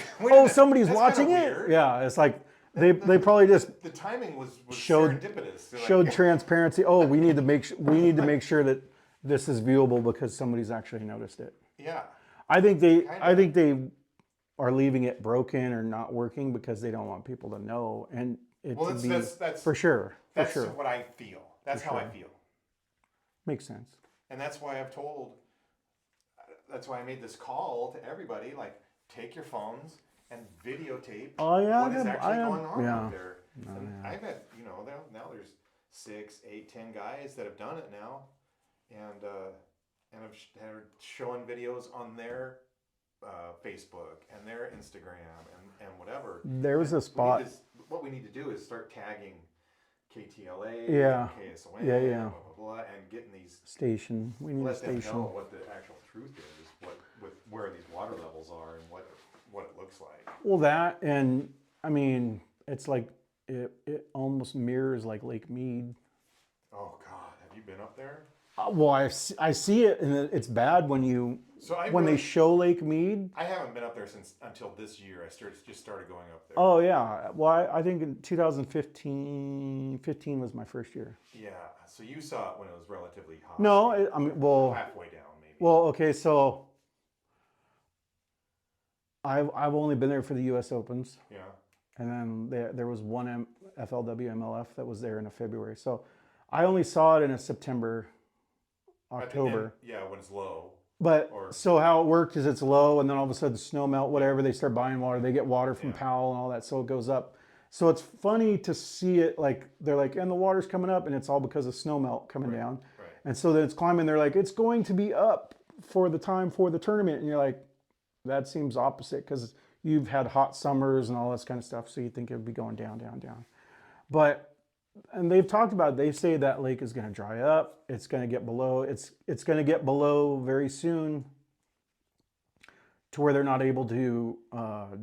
somebody's watching it? Weird. Yeah, it's like they probably just the timing was showed serendipitous. They're showed like, transparency. Oh, we need to make sure that this is viewable because somebody's actually noticed it. yeah. I think they are leaving it broken or not working because they don't want people to know, and that's for sure. That's what I feel. That's how I feel. Makes sense. And that's why I made this call to everybody, like, take your phones and videotape what is actually going on out there. I've had, now there's 6, 8, 10 guys that have done it now, and have showing videos on their Facebook and their Instagram and whatever. There was a spot. What we need to do is start tagging KTLA, KSON, blah, blah, blah, and getting these Station. We need a let them station. know what the actual truth is, where these water levels are, and what it looks like. Well, that, and I mean, it's like it almost mirrors like Lake Mead. Oh God, have you been up there? Well, I see it, and it's bad when they show Lake Mead. I haven't been up there until this year. I just started going up there. Oh yeah, well I think in 2015 was my first year. Yeah, so you saw it when it was relatively hot. No, halfway down maybe. Well, okay, so I've only been there for the U.S. Opens. Yeah. And then there was one FLW MLF that was there in a February. So I only saw it in a September, October. When it's low. But so how it worked is it's low, and then all of a sudden snow melt, whatever, they start buying water. They get water from Powell and all that, so it goes up. So it's funny to see it like, they're like, and the water's coming up, and it's all because of snow melt coming down. Right. And so then it's climbing, they're like, it's going to be up for the time for the tournament. And you're like, that seems opposite because you've had hot summers and all this kind of stuff, so you think it would be going down, down, down. But, and they've talked about it, they say that lake is going to dry up, it's going to get below, it's going to get below very soon to where they're not able to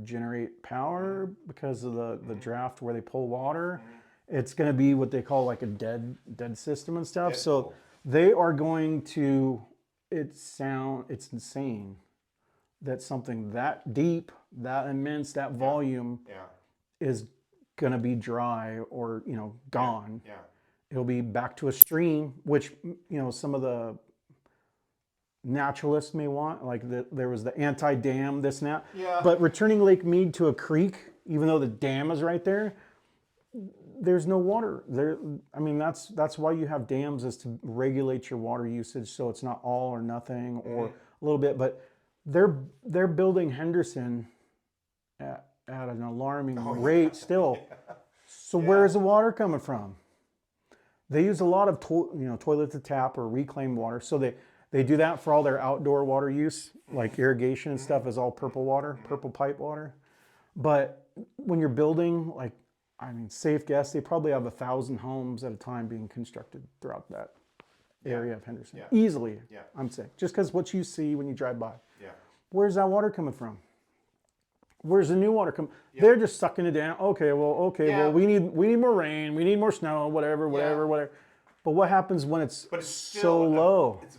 generate power because of the draft where they pull water. It's going to be what they call like a dead system and stuff. So they are going to, it's insane that something that deep, that immense, that volume is gonna be dry or gone. It'll be back to a stream, which some of the naturalists may want. Like there was the anti-dam, this and that. Yeah. But returning Lake Mead to a creek, even though the dam is right there, there's no water there. I mean, that's why you have dams, is to regulate your water usage, so it's not all or nothing or a little bit. But they're building Henderson at an alarming rate still. So where's the water coming from? They use a lot of toilet to tap or reclaimed water. So they do that for all their outdoor water use, like irrigation and stuff is all purple water, purple pipe water. But when you're building, like, I mean, safe guess, they probably have 1,000 homes at a time being constructed throughout that area of Henderson. Yeah. Easily, Yeah. I'm saying. Just because what you see when you drive by. Yeah. Where's that water coming from? Where's the new water coming? They're just sucking it down. Okay, well, we need more rain, we need more snow, whatever. But what happens when it's still so low? It's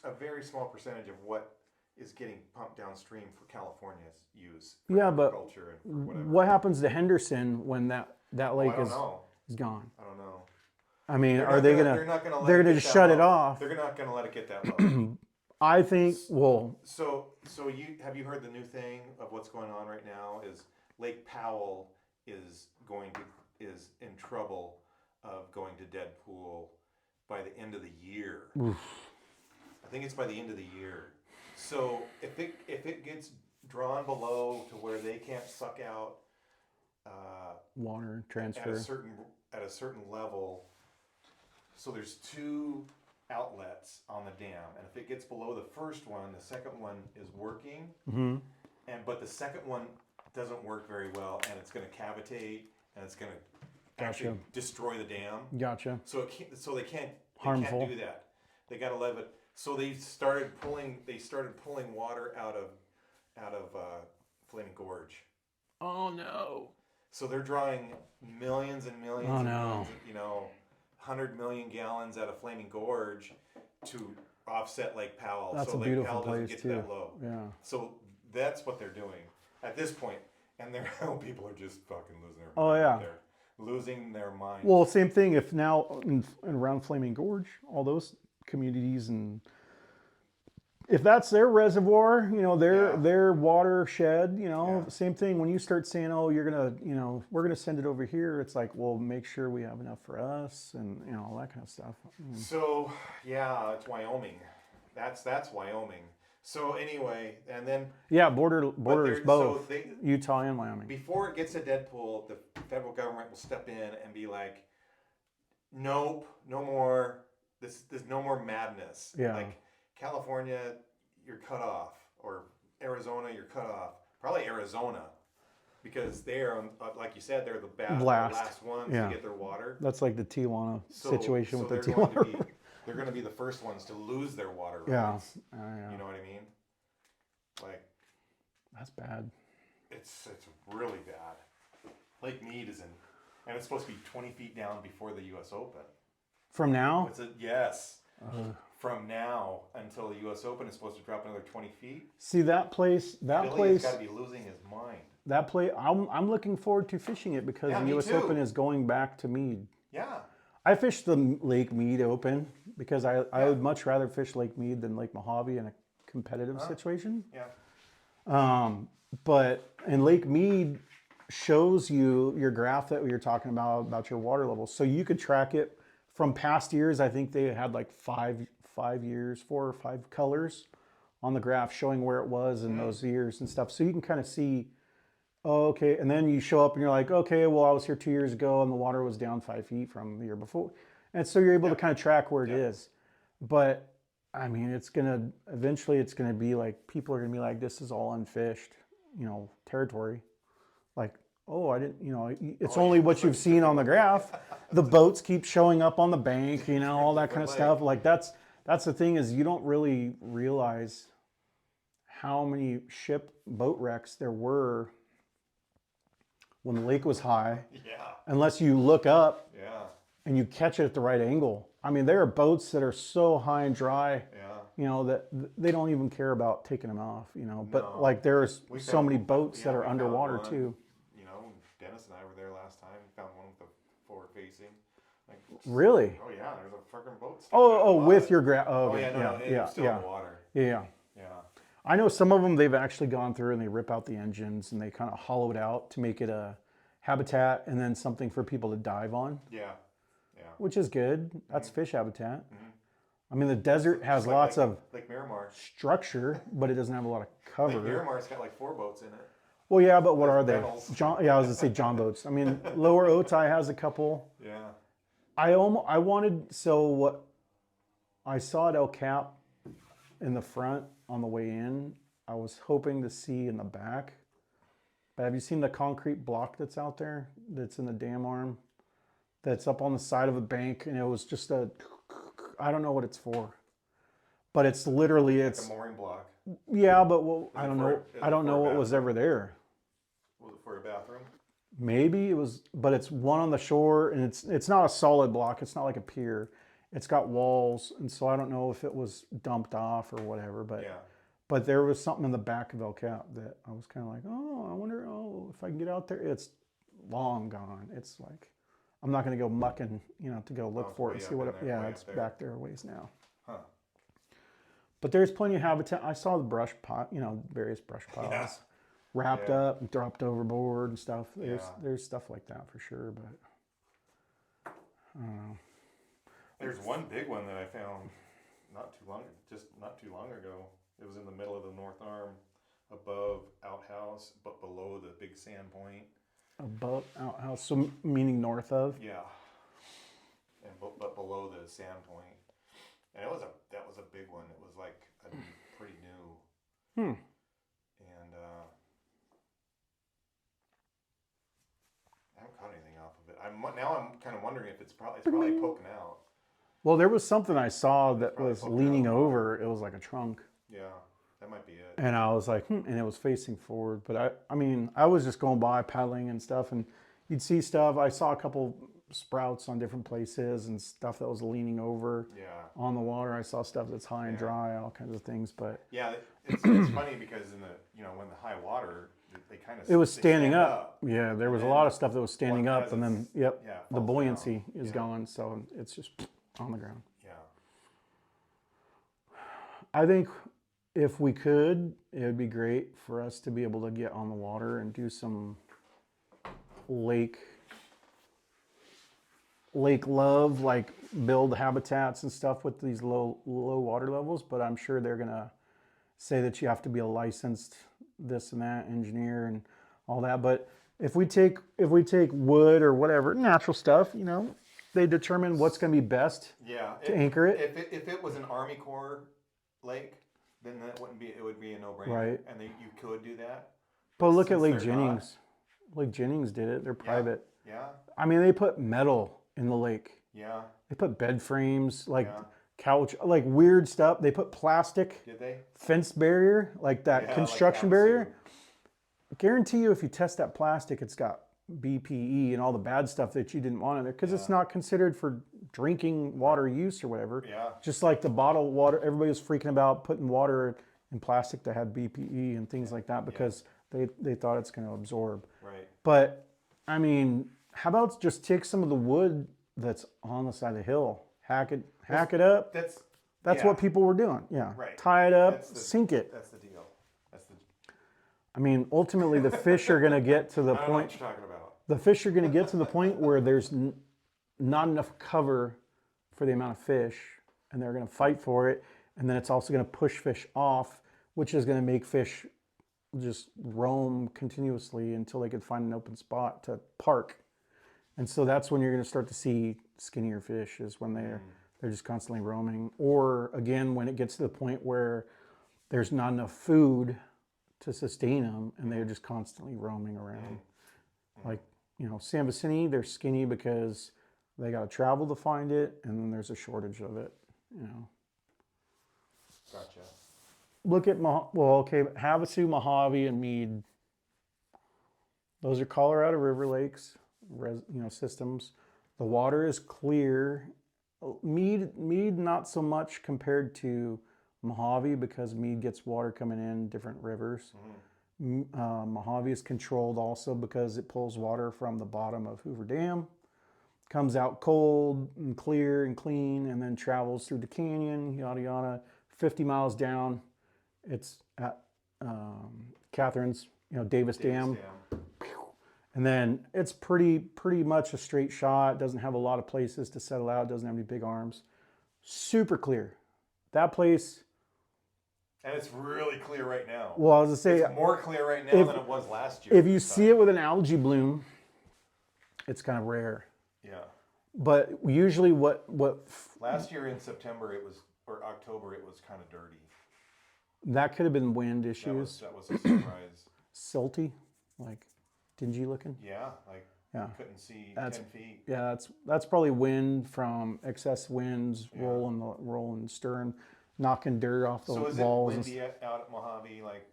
a very small percentage of what is getting pumped downstream for California's use. For Yeah, but agriculture and for whatever. what happens to Henderson when that lake I don't know. is gone? I don't know. I mean, They're are not they gonna- gonna? They're not gonna. They're gonna just shut it off. They're not gonna let it get that low. I think. Well, So have you heard the new thing of what's going on right now? Is Lake Powell is in trouble of going to dead pool by the end of the year. I think it's by the end of the year. So if it gets drawn below to where they can't suck out water at transfer. a certain level, so there's 2 outlets on the dam, and if it gets below the first one, the second one is working, but the second one doesn't work very well, and it's going to cavitate, and it's going to actually destroy the dam. Gotcha. So they can't Harmful. do that. They got to let it. So they started pulling water out of Flaming Gorge. Oh no. So they're drawing millions and millions, Oh, and no. millions, 100 million gallons out of Flaming Gorge to offset Lake Powell. That's so a Lake beautiful Powell doesn't place get too. to that low. Yeah. So that's what they're doing at this point, and people are just fucking losing their. Oh, mind. yeah. They're losing their mind. Well, same thing. If now in around Flaming Gorge, all those communities, and if that's their reservoir, their watershed, same thing. When you start saying, "Oh, you're gonna, we're gonna send it over here," it's like, well, make sure we have enough for us, and all that kind of stuff. So yeah, it's Wyoming. That's Wyoming. So anyway, and then Borders both so Utah and Wyoming. before it gets to Deadpool, the federal government will step in and be like, "Nope, no more. There's no more madness. Yeah. Like California, you're cut off, or Arizona, you're cut off. Probably Arizona, because they're like you said, they're the last ones Yeah. to get their water. That's like the Tijuana situation with the they're Tijuana. they're going to be the first ones to lose their water Yeah. rights. Yeah. You know what I mean? Like, That's bad. it's really bad. Lake Mead is in, and it's supposed to be 20 feet down before the U.S. Open. From now? Yes. From now until the U.S. Open is supposed to drop another 20 feet. See that place? Billy has got to be losing his mind. That place. I'm looking forward to fishing it because the me U.S. too. Open is going back to Mead. Yeah. I fished the Lake Mead Open because I would much rather fish Lake Mead than Lake Mojave in a competitive situation. Yeah. But in Lake Mead shows you your graph that we were talking about your water levels, so you could track it from past years. I think they had like 4 or 5 colors on the graph showing where it was in those years and stuff. So you can kind of see, oh, okay. And then you show up and you're like, okay, well, I was here 2 years ago and the water was down 5 feet from the year before. And so you're able to kind of track where it is. But I mean, eventually it's going to be like, people are going to be like, this is all unfished, territory. Like, oh, I didn't, it's only what you've seen on the graph. The boats keep showing up on the bank, all that kind of stuff. Like that's the thing, is you don't really realize how many boat wrecks there were when the lake was high, unless you look up and you catch it at the right angle. I mean, there are boats that are so high and dry, that they don't even care about taking them off, But like there's so many boats that are underwater too. Dennis and I were there last time. We found one with the forward facing. Like, Really? oh yeah, there's a freaking boat. Oh, with your graph. Oh, Oh okay. yeah, no, yeah, it's still yeah. in the water. Yeah. Yeah. I know some of them they've actually gone through and they rip out the engines and they kind of hollow it out to make it a habitat and then something for people to dive on, Yeah. Yeah. which is good. That's fish habitat. I mean, the desert has Just lots of Lake Miramar. structure, but it doesn't have a lot of Lake cover. Miramar's got like 4 boats in it. Well, yeah, but what There's are they? rentals. Yeah, I was gonna say John boats. I mean, Lower Otay has a couple. Yeah. I wanted, so what I saw at El Cap in the front on the way in, I was hoping to see in the back. But have you seen the concrete block that's out there that's in the dam arm? That's up on the side of a bank, and it was just I don't know what it's for. But it's literally, Like a mooring block. yeah, but well, I it don't for- know. is it I don't for a know what was bathroom? ever there. Was it for a bathroom? Maybe it was, but it's one on the shore, and it's not a solid block. It's not like a pier. It's got walls, and so I don't know if it was dumped off or whatever. But Yeah. but there was something in the back of El Cap that I was kind of like, oh, I wonder, if I can get out there. It's long gone. It's like I'm not going to go mucking, to go look it's for it way and see up what. in there, Yeah, way it's up there. back there a ways now. Huh. But there's plenty of habitat. I saw the brush pile, various brush piles. Yeah. Wrapped Yeah. up and dropped overboard and stuff. There's Yeah. there's stuff like that for sure, but I don't know. There's one big one that I found not too long ago. It was in the middle of the North Arm, above outhouse, but below the big sand point. Above outhouse, so meaning north of. Yeah. And but below the sand point, and that was a big one. It was like pretty new. Hmm. And I haven't caught anything off of it. I'm kind of wondering if it's probably poking out. Well, there was something I saw that probably was poking leaning out. over. It was like a trunk, Yeah, that might be it. and I was like, and it was facing forward. But I mean, I was just going by paddling and stuff, and you'd see stuff. I saw a couple sprouts on different places and stuff that was leaning over. Yeah. On the water, I saw stuff that's high and dry, all kinds of things. But Yeah, it's funny because in the when the high water, they kind of it was standing stand up. Yeah, there was a lot of stuff that was standing one up, has and then its- the yeah, falls buoyancy down. is Yeah. gone, so it's just on the ground. Yeah. I think if we could, it would be great for us to be able to get on the water and do some lake love, like build habitats and stuff with these low water levels. But I'm sure they're gonna say that you have to be a licensed this and that engineer and all that. But if we take wood or whatever natural stuff, they determine what's gonna be best Yeah. to anchor it. If it was an Army Corps lake, then that wouldn't be. It would be a no-brainer. Right. And you could do that. But look at since Lake they're Jennings. Lake Jennings did it. They're private. Yeah. I mean, they put metal in the lake. Yeah. They put bed frames, like Yeah. couch, like weird stuff. They put plastic Did they? fence barrier, like that Yeah, construction like that barrier. too. Guarantee you, if you test that plastic, it's got BPE and all the bad stuff that you didn't want in there because it's not considered for drinking water use or whatever. Yeah. Just like the bottled water, everybody was freaking about putting water in plastic that had BPE and things like that because they thought it's going to absorb. Right. But I mean, how about just take some of the wood that's on the side of the hill, hack it up. That's That's yeah. what people were doing. Yeah. Right. Tie it up, That's the- sink it. That's the deal. That's the. I mean, ultimately, the fish are going to get to the I don't know what point. you're talking about. The fish are going to get to the point where there's not enough cover for the amount of fish, and they're going to fight for it. And then it's also going to push fish off, which is going to make fish just roam continuously until they can find an open spot to park. And so that's when you're going to start to see skinnier fish, is when they're just constantly roaming. Or again, when it gets to the point where there's not enough food to sustain them, and they're just constantly roaming around. Like, San Vicente, they're skinny because they got to travel to find it, and then there's a shortage of it. Gotcha. Look at Havasu, Mojave, and Mead. Those are Colorado River lakes, systems. The water is clear. Mead not so much compared to Mojave because Mead gets water coming in different rivers. Mojave is controlled also because it pulls water from the bottom of Hoover Dam, comes out cold and clear and clean, and then travels through the canyon, yada yada, 50 miles down, it's at Catherine's, Davis Dam. And then it's pretty much a straight shot. Doesn't have a lot of places to settle out. Doesn't have any big arms. Super clear. That place. And it's really clear right now. Well, I was gonna say, It's more clear right now than it was last year. if you see it with an algae bloom, it's kind of rare. Yeah. But usually, what Last year in September or October, it was kind of dirty. that could have been wind issues, That was a surprise. silty, like dingy looking. Yeah, like Yeah. you couldn't see That's- 10 feet. Yeah, that's probably wind from excess winds rolling stern, knocking dirt off the So is walls. it windy out at Mojave like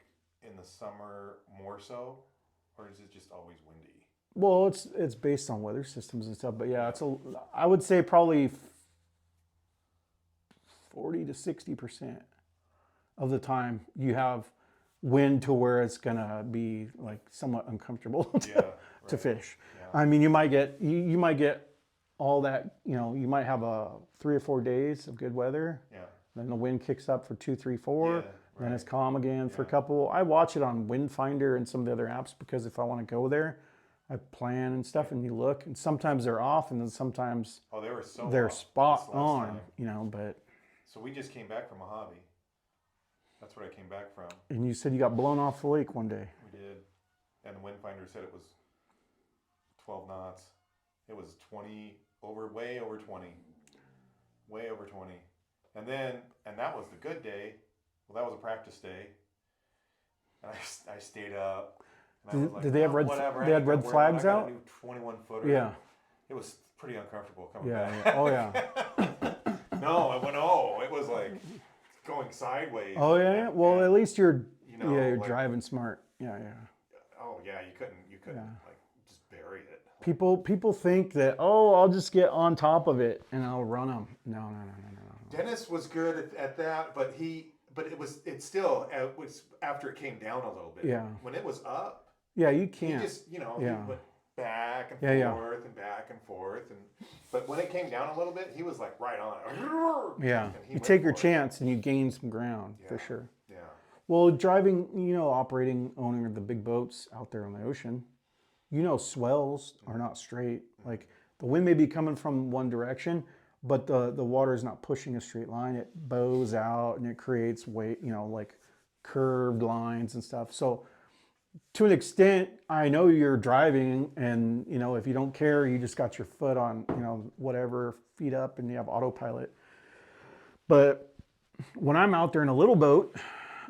in the summer more so? Or is it just always windy? Well, it's based on weather systems and stuff, but yeah, I would say probably 40 to 60% of the time you have wind to where it's gonna be like somewhat uncomfortable to fish. Yeah. I mean, you might get all that, you might have 3 or 4 days of good weather. Yeah. Then the wind kicks up for 2, 3, 4. Yeah, Then it's right. calm again for a couple. I watch it on Wind Finder and some of the other apps because if I want to go there, I plan and stuff, and you look, and sometimes they're off, and then sometimes Oh, they were so they're off spot this last on, time. But So we just came back from Mojave. That's where I came back from. and you said you got blown off the lake one day. We did. And the wind finder said it was 12 knots. It was way over 20. Way over 20. And that was the good day. Well, that was a practice day. And I stayed up. And I was like, Did they have red? whatever, They I had ain't red gonna wear flags that. I got out. a new 21 footer. Yeah, It was pretty uncomfortable coming yeah, back. yeah. Oh yeah. No, it was like going sideways. Oh yeah. Well, And, at least you're you're like, driving smart. Yeah. Oh yeah, you couldn't like just bury it. People think that I'll just get on top of it and I'll run them. No. Dennis was good at that, but it was after it came down a little bit. Yeah. When it was up, Yeah, you he can't. just he Yeah. went back and Yeah. forth and back and forth, but when it came down a little bit, he was like right on it. Yeah, And he you went take your for it. chance and you gain some ground for Yeah. sure. Yeah. Well, driving, operating, owning the big boats out there on the ocean, swells are not straight. Like the wind may be coming from one direction, but the water is not pushing a straight line. It bows out and it creates weight, like curved lines and stuff. So to an extent, I know you're driving and, if you don't care, you just got your foot on, whatever, feet up and you have autopilot. But when I'm out there in a little boat,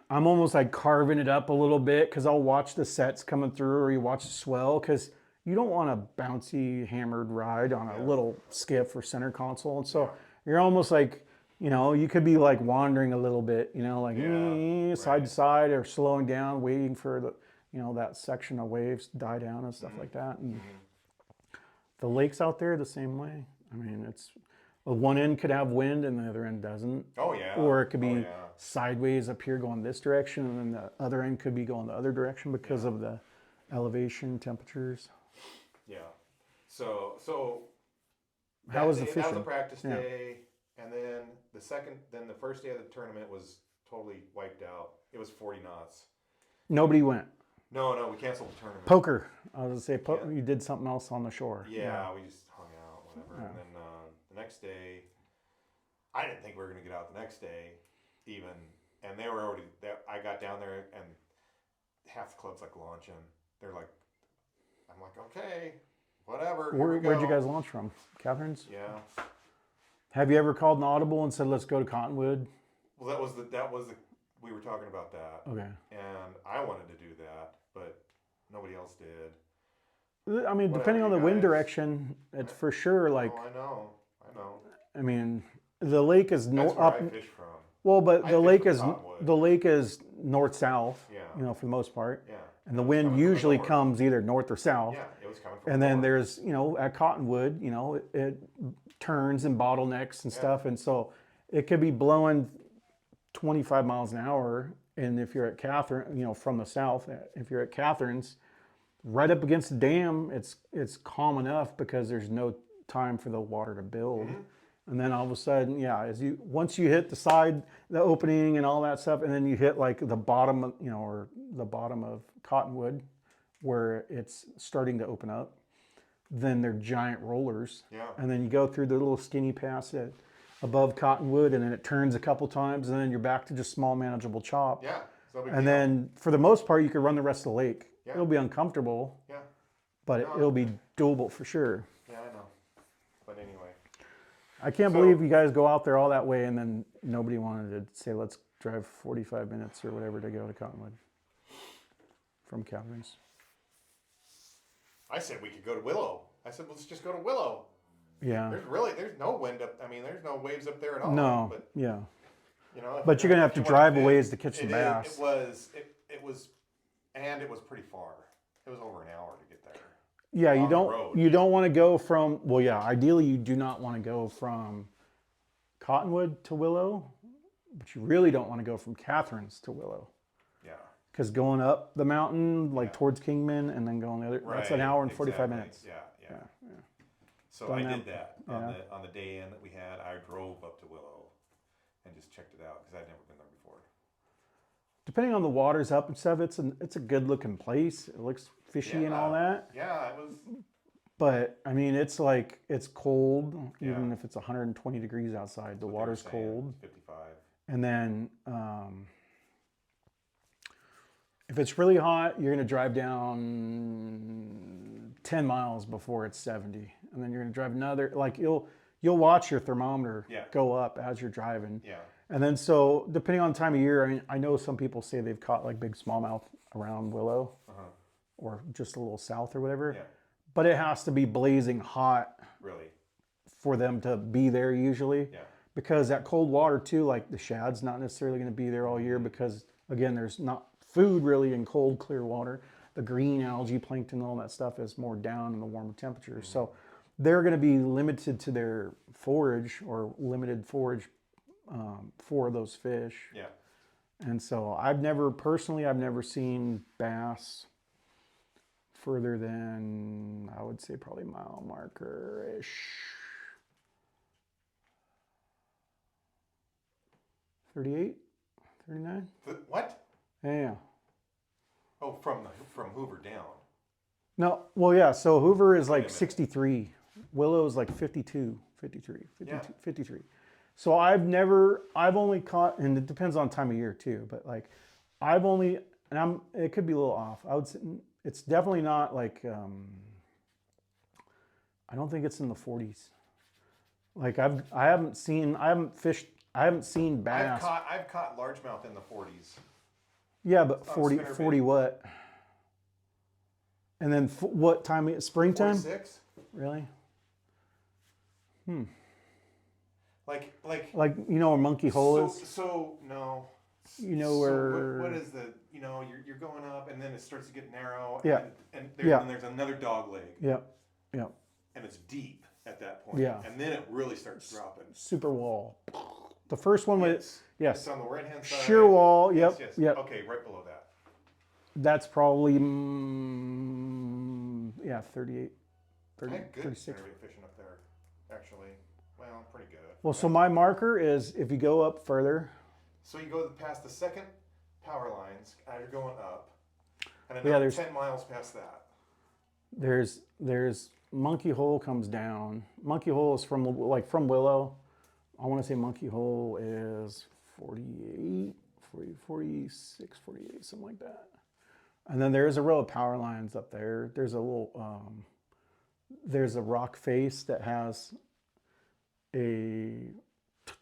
I'm almost like carving it up a little bit because I'll watch the sets coming through or you watch the swell because you don't want a bouncy hammered ride on a little skiff or center console. And so you're almost like, you could be like wandering a little bit, side to side or slowing down, waiting for the, that section of waves to die down and stuff like that. And the lakes out there the same way. I mean, it's one end could have wind and the other end doesn't. Oh yeah. Or it could be Oh, yeah. sideways up here going this direction, and then the other end could be going the other direction because of the elevation, temperatures. Yeah. So How was the That was fishing? a practice Yeah. day, and then the first day of the tournament was totally wiped out. It was 40 knots. Nobody went. No, we canceled the tournament. Poker. I was gonna say Yeah. you did something else on the shore. Yeah, we just hung out, whatever. Yeah. And then the next day, I didn't think we were gonna get out the next day, even. And they were already. I got down there, and half the club's like launching. They're like, I'm like, okay, whatever. Here we Where'd you go. guys launch from? Catherine's? Yeah. Have you ever called an audible and said, let's go to Cottonwood? Well, we were talking about that. Okay. And I wanted to do that, but nobody else did. I mean, Whatever, depending on the you wind guys. direction, it's for sure like, Oh, I know. I mean, the lake is That's where up. I fish from. Well, but I the fish lake from is Cottonwood. north south. Yeah. For the most part. Yeah. And the It was wind coming from the usually north. comes either north or south. Yeah, it was coming from And the then north. there's, at Cottonwood, it turns and bottlenecks and stuff. And so it could be blowing 25 miles an hour. And if you're at Catherine, from the south, if you're at Catherine's, right up against the dam, it's calm enough because there's no time for the water to build. And then all of a sudden, yeah, once you hit the side, the opening and all that stuff, and then you hit like the bottom, or the bottom of Cottonwood, where it's starting to open up, then they're giant rollers. Yeah. And then you go through the little skinny pass above Cottonwood, and then it turns a couple times, and then you're back to just small, manageable chop. Yeah. So big And deal. then for the most part, you could run the rest of the lake. Yeah. It'll be uncomfortable, Yeah. but it'll be doable for sure. Yeah, I know. But anyway. I can't believe you guys go out there all that way and then nobody wanted to say, let's drive 45 minutes or whatever to go to Cottonwood from Calgary's. I said we could go to Willow. I said, let's just go to Willow. Yeah. There's no wind up. I mean, there's no waves up there at all. No. But, Yeah. you know, But you're going to have to drive a ways to catch the It bass. was, and it was pretty far. It was over an hour to get there. Yeah, on the road. you don't want to go from, well, yeah, ideally you do not want to go from Cottonwood to Willow, but you really don't want to go from Catherine's to Willow. Yeah. Because going up the mountain, like towards Kingman, and then going the other, that's an Right, hour and 45 exactly. minutes. Yeah. Yeah. So Done I that. did that Yeah. on the day in that we had. I drove up to Willow and just checked it out because I'd never been there before. Depending on the water's up and stuff, it's a good looking place. It looks fishy and all that. Yeah, it was. But I mean, it's like it's cold, even Yeah. if it's 120 degrees outside. The what they were water's saying, cold, 55. and then if it's really hot, you're gonna drive down 10 miles before it's 70, and then you're gonna drive another. Like you'll watch your thermometer Yeah. go up as you're driving. Yeah. And then so depending on time of year, I mean, I know some people say they've caught like big smallmouth around Willow, or just a little south or whatever. Yeah. But it has to be blazing hot Really. for them to be there usually. Yeah. Because that cold water too, like the shad's not necessarily going to be there all year because again, there's not food really in cold, clear water. The green algae, plankton, all that stuff is more down in the warmer temperatures. So they're going to be limited to their forage or limited forage for those fish. Yeah. And so I've never seen bass further than, I would say probably mile marker-ish. 38, 39? What? Yeah. Oh, from Hoover down. No, well, yeah, so Hoover is Wait a like minute. 63. Willow is like 52, 53, 52, Yeah. 53. So I've only caught, and it depends on time of year too, but like it could be a little off. I would say it's definitely not like, I don't think it's in the 40s. Like I haven't seen bass. I've caught largemouth in the 40s. Yeah, but on 40 spinnerbait. what? And then what time? Springtime? 46. Really? Like. Like you know where Monkey Hole is? So no. You know So where? what is the? You know, you're going up, and then it starts to get narrow. Yeah. And Yeah. then there's another dog leg, Yep. Yep. and it's deep at that point. Yeah. And then it really starts dropping. Super wall. The first one was It's yes. on the right hand side. Sheer wall. Yes, Yep. yes. Yep. Okay, right below that. That's probably 38, I 30, had good 36. spinnerbait fishing up there, actually. Well, pretty good. Well, so my marker is if you go up further. So you go past the second power lines as you're going up, and Yeah, another there's- 10 miles past that. There's Monkey Hole comes down. Monkey Hole is from Willow. I want to say Monkey Hole is 48, 40, 46, 48, something like that. And then there's a row of power lines up there. There's a little, there's a rock face that has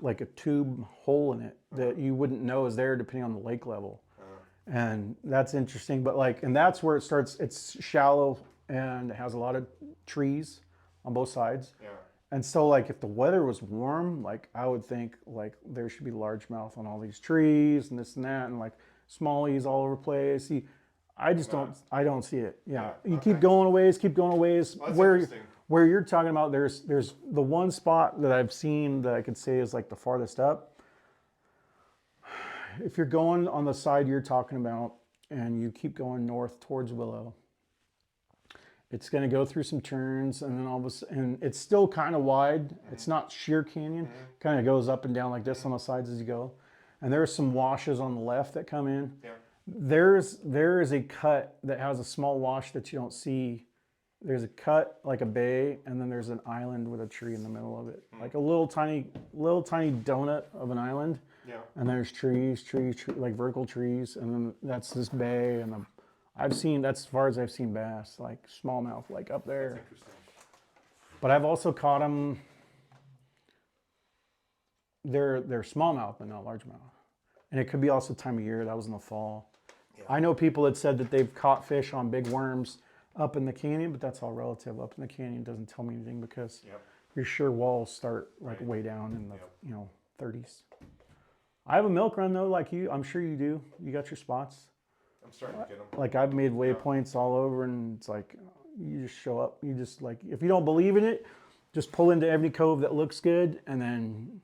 like a tube hole in it that you wouldn't know is there depending on the lake level. And that's interesting, but and that's where it starts. It's shallow and it has a lot of trees on both sides. Yeah. And so if the weather was warm, I would think there should be largemouth on all these trees and this and that and smallies all over the place. I don't see it. Yeah. You keep going a ways. Well, that's interesting. Where you're talking about, there's the one spot that I've seen that I could say is the farthest up. If you're going on the side you're talking about and you keep going north towards Willow, It's going to go through some turns, and then all of a sudden, and it's still kind of wide. It's not sheer canyon. Kind of goes up and down like this on the sides as you go. And there are some washes on the left that come in. Yeah. There is a cut that has a small wash that you don't see. There's a cut like a bay, and then there's an island with a tree in the middle of it, like a little tiny donut of an island. Yeah. And there's trees, like vertical trees, and then that's this bay. And that's as far as I've seen bass, like smallmouth, like up there. Interesting. But I've also caught them. They're smallmouth, but not largemouth. And it could be also time of year. That was in the fall. Yeah. I know people that said that they've caught fish on big worms up in the canyon, but that's all relative. Up in the canyon doesn't tell me anything because your sure walls start like way down in the 30s. I have a milk run though, like you. I'm sure you do. You got your spots. I'm starting to get them. Like I've made waypoints all over, and it's like you just show up. You just like if you don't believe in it, just pull into every cove that looks good, and then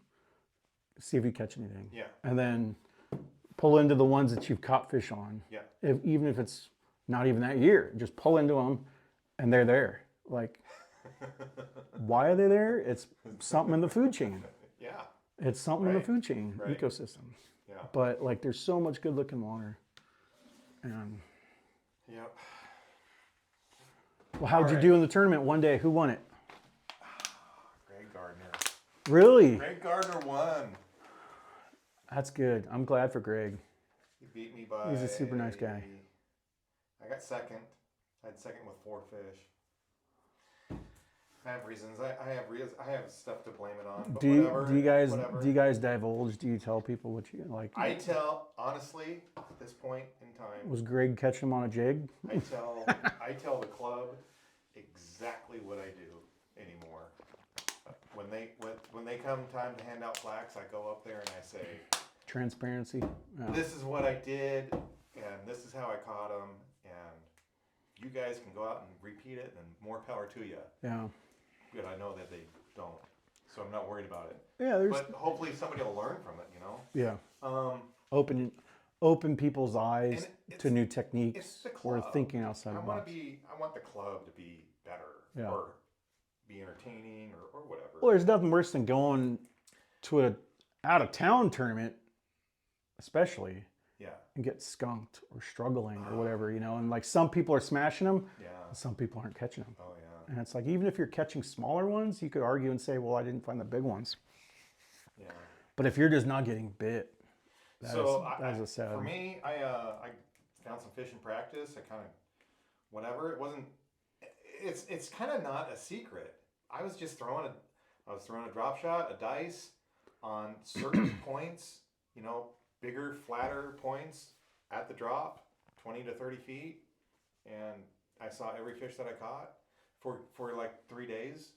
see if you catch anything. Yeah. And then pull into the ones that you've caught fish on. Yeah. Even if it's not even that year, just pull into them, and they're there. Like, why are they there? It's something in the food chain. Yeah. It's something in the food chain ecosystem. Yeah. But like, there's so much good looking water. And Yep. well, how'd you do in the tournament one day? Who won it? Greg Gardner. Really? Greg Gardner won. That's good. I'm glad for Greg. He beat me by. He's a super nice guy. I got second. I had second with 4 fish. I have reasons. I have stuff to blame it on. But Do you whatever. guys divulge? Do you tell people what you like? I tell honestly at this point in time. Was Greg catching him on a jig? I tell the club exactly what I do anymore. When they come time to hand out plaques, I go up there and I say, Transparency. Yeah. this is what I did, and this is how I caught them, and you guys can go out and repeat it, and more power to you. Yeah. Good, I know that they don't, so I'm not worried about it. Yeah. But hopefully somebody will learn from it, you know. Yeah. Open people's eyes to new It's techniques the or club. thinking outside the box. I want the club to be better, or be entertaining, or whatever. Well, there's nothing worse than going to a out of town tournament, especially, Yeah. and get skunked or struggling or whatever, and like some people are smashing them, Yeah. and some people aren't catching them. Oh yeah. And it's like, even if you're catching smaller ones, you could argue and say, well, I didn't find the big ones. Yeah. But if you're just not getting bit, that is a sad. For me, I found some fish in practice. I kind of, whatever. It wasn't. It's kind of not a secret. I was just throwing a drop shot, a dice, on certain points. Bigger, flatter points at the drop, 20 to 30 feet, and I saw every fish that I caught for like 3 days.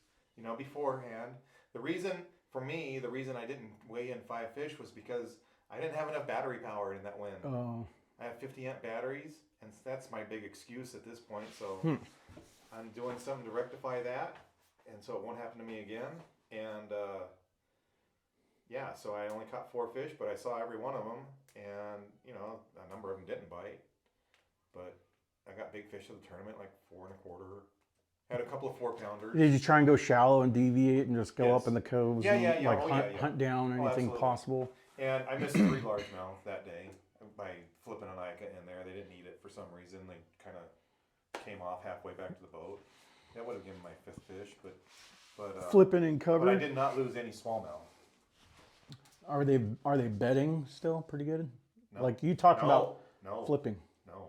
Beforehand. The reason I didn't weigh in 5 fish was because I didn't have enough battery power in that wind. Oh. I have 50 amp batteries, and that's my big excuse at this point. So I'm doing something to rectify that, and so it won't happen to me again. And so I only caught 4 fish, but I saw every one of them, and a number of them didn't bite. But I got big fish at the tournament, like 4 1/4. Had a couple of 4-pounders. Did you try and go shallow and deviate and just go Yes. up in the coves Yeah, and yeah, yeah. like Oh, hunt down anything absolutely. possible? And I missed 3 largemouth that day by flipping an Ica in there. They didn't eat it for some reason. They kind of came off halfway back to the boat. That would have given my 5th fish, but Flipping and cover. but I did not lose any smallmouth. Are they bedding still pretty good? No. Like you talked about No. flipping. No.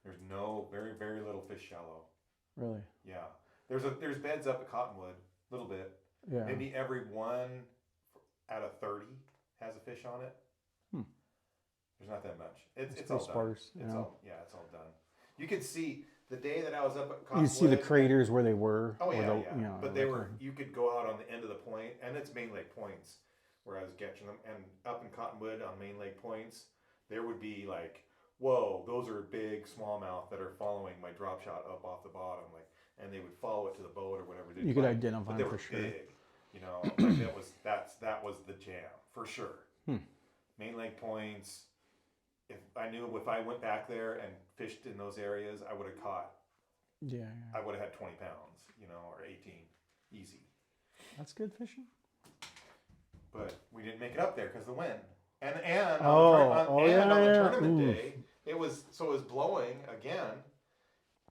There's no very, very little fish shallow. Really? Yeah. There's beds up at Cottonwood, a little bit. Yeah. Maybe every 1 out of 30 has a fish on it. There's not that much. It's pretty all done. sparse, It's all done. You could see the day that I was up at Cottonwood. You see the craters where they were. Oh or yeah, the, yeah. But you could go out on the end of the point, and it's Main Lake points where I was catching them. And up in Cottonwood on Main Lake points, there would be like, whoa, those are big smallmouth that are following my drop shot up off the bottom, and they would follow it to the boat or whatever. You could identify but they them were for sure. big. That was the jam for sure. Main Lake points. If I went back there and fished in those areas, I would have caught Yeah, I would have had 20 pounds, or 18, easy. that's good fishing. But we didn't make it up there because of the wind. And Yeah, on the yeah. tournament Ooh. day, it was blowing again,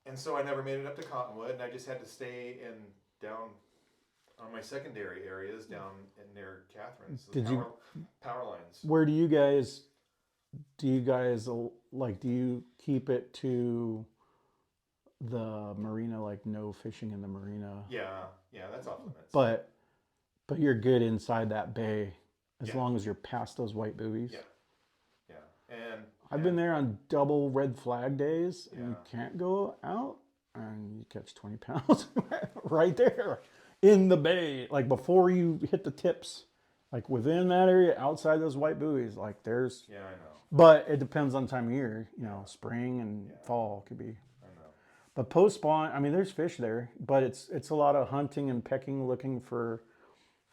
and so I never made it up to Cottonwood, and I just had to stay down on my secondary areas down in near Catherine's. Power lines? Where do you guys like? Do you keep it to the marina, like no fishing in the marina? Yeah, that's off limits. But you're good inside that bay as Yeah. long as you're past those white buoys. Yeah, and I've been there on double red flag days, and you Yeah. can't go out, and you catch 20 pounds right there in the bay, like before you hit the tips, like within that area, outside those white buoys. Like there's, Yeah, I know. but it depends on time of year. Spring and fall could be. I know. But post spawn, I mean, there's fish there, but it's a lot of hunting and pecking, looking for.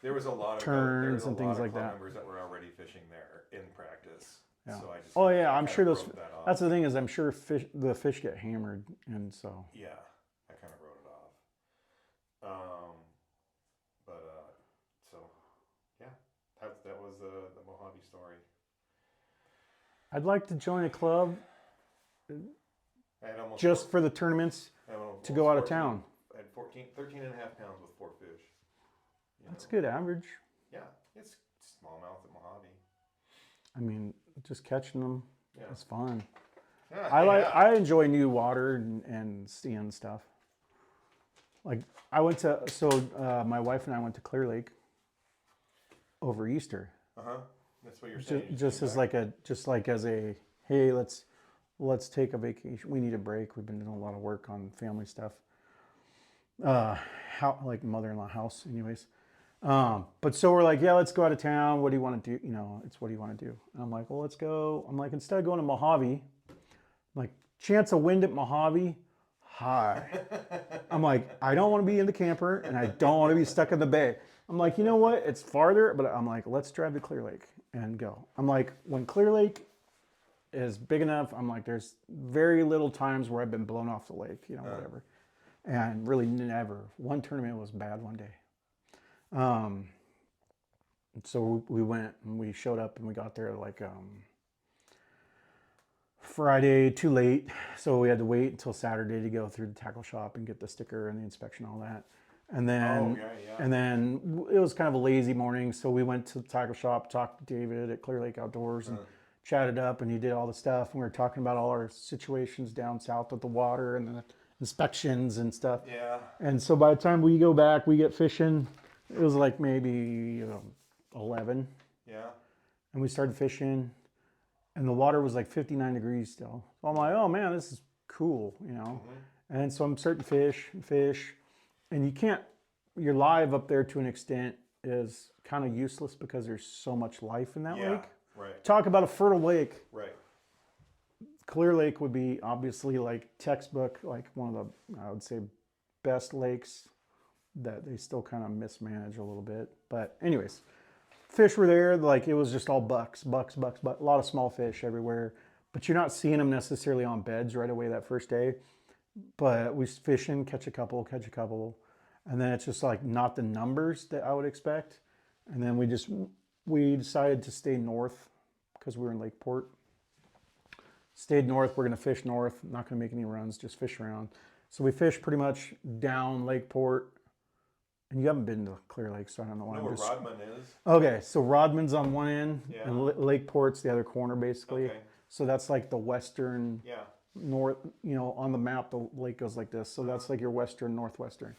There was a lot of turns and things like club that. members that were already fishing there in practice. Yeah. So I just I'm kinda sure those. wrote that off. That's the thing is, I'm sure the fish get hammered, and so. Yeah, I kind of wrote it off. So yeah, that was the Mojave story. I'd like to join a club I had almost just for the tournaments to go out of town. I had 13 and a half pounds with 4 fish. That's good average. Yeah, it's smallmouth at Mojave. I mean, just catching them, Yeah. it's fun. Yeah, I enjoy new water and seeing stuff. Like my wife and I went to Clear Lake over Easter. That's what you're saying. Just as a hey, let's take a vacation. We need a break. We've been doing a lot of work on family stuff. Like mother-in-law house, anyways. But so we're like, yeah, let's go out of town. What do you want to do? It's what do you want to do? And I'm like, well, let's go. I'm like, instead of going to Mojave, I'm like, chance of wind at Mojave, high. I'm like, I don't want to be in the camper and I don't want to be stuck in the bay. I'm like, you know what? It's farther, but I'm like, let's drive to Clear Lake and go. I'm like, when Clear Lake is big enough, I'm like, there's very little times where I've been blown off the lake, whatever. And really never. One tournament was bad one day. So we went and we showed up and we got there like Friday too late, so we had to wait until Saturday to go through the tackle shop and get the sticker and the inspection, all that. And then it was kind of a lazy morning, so we went to the tackle shop, talked to David at Clear Lake Outdoors, and chatted up, and he did all the stuff. And we were talking about all our situations down south with the water and the inspections and stuff. Yeah. And so by the time we go back, we get fishing. It was like maybe 11. Yeah. And we started fishing, and the water was like 59 degrees still. So I'm like, oh man, this is cool, And so I'm starting to fish, and you're live up there to an extent is kind of useless because there's so much life in that lake. Right. Talk about a fertile lake. Right. Clear Lake would be obviously like textbook, like one of the, I would say, best lakes that they still kind of mismanage a little bit. But anyways, fish were there. Like it was just all bucks, a lot of small fish everywhere. But you're not seeing them necessarily on beds right away that first day. But we fishing, catch a couple. And then it's just like not the numbers that I would expect. And then we decided to stay north because we were in Lakeport. Stayed north, we're gonna fish north, not gonna make any runs, just fish around. So we fished pretty much down Lakeport. And you haven't been to Clear Lake, so I don't know why. You know where Rodman is? Okay, so Rodman's on one end, Yeah. and Lakeport's the other corner, basically. Okay. So that's like the western, Yeah. north, on the map, the lake goes like this. So that's like your western, northwestern.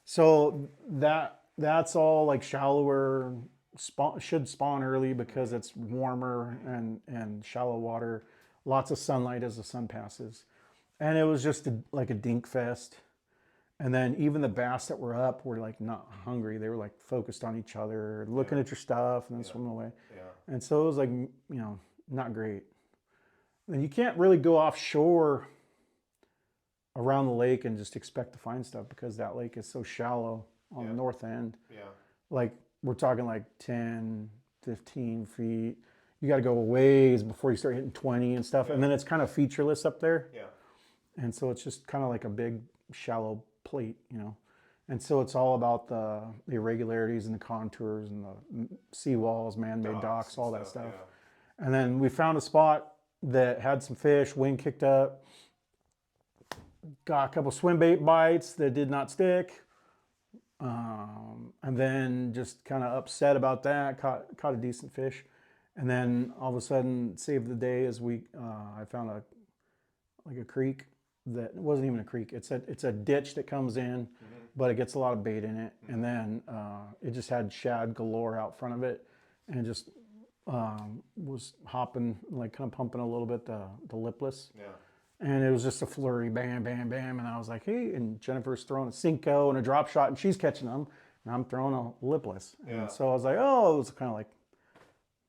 So that's all like shallower, should spawn early because it's warmer and shallow water. Lots of sunlight as the sun passes. And it was just like a dink fest. And then even the bass that were up were like not hungry. They were like focused on each other, looking at your stuff and then swimming away. Yeah. And so it was like, not great. And you can't really go offshore around the lake and just expect to find stuff because that lake is so shallow on the north end. Yeah. Like we're talking like 10, 15 feet. You got to go a ways before you start hitting 20 and stuff. And then it's kind of featureless up there. Yeah. And so it's just kind of like a big shallow plate, and so it's all about the irregularities and the contours and the seawalls, man-made docks, all that stuff. Yeah. And then we found a spot that had some fish, wind kicked up, got a couple swim bait bites that did not stick, and then just kind of upset about that, caught a decent fish. And then all of a sudden, saved the day as I found a creek that it wasn't even a creek. It's a ditch that comes in, but it gets a lot of bait in it. And then it just had shad galore out front of it, and just was hopping, like kind of pumping a little bit the lipless. Yeah. And it was just a flurry, bam, bam, bam. And I was like, hey, and Jennifer's throwing a Cinco and a drop shot, and she's catching them, and I'm throwing a lipless. Yeah. And so I was like, oh, it was kind of like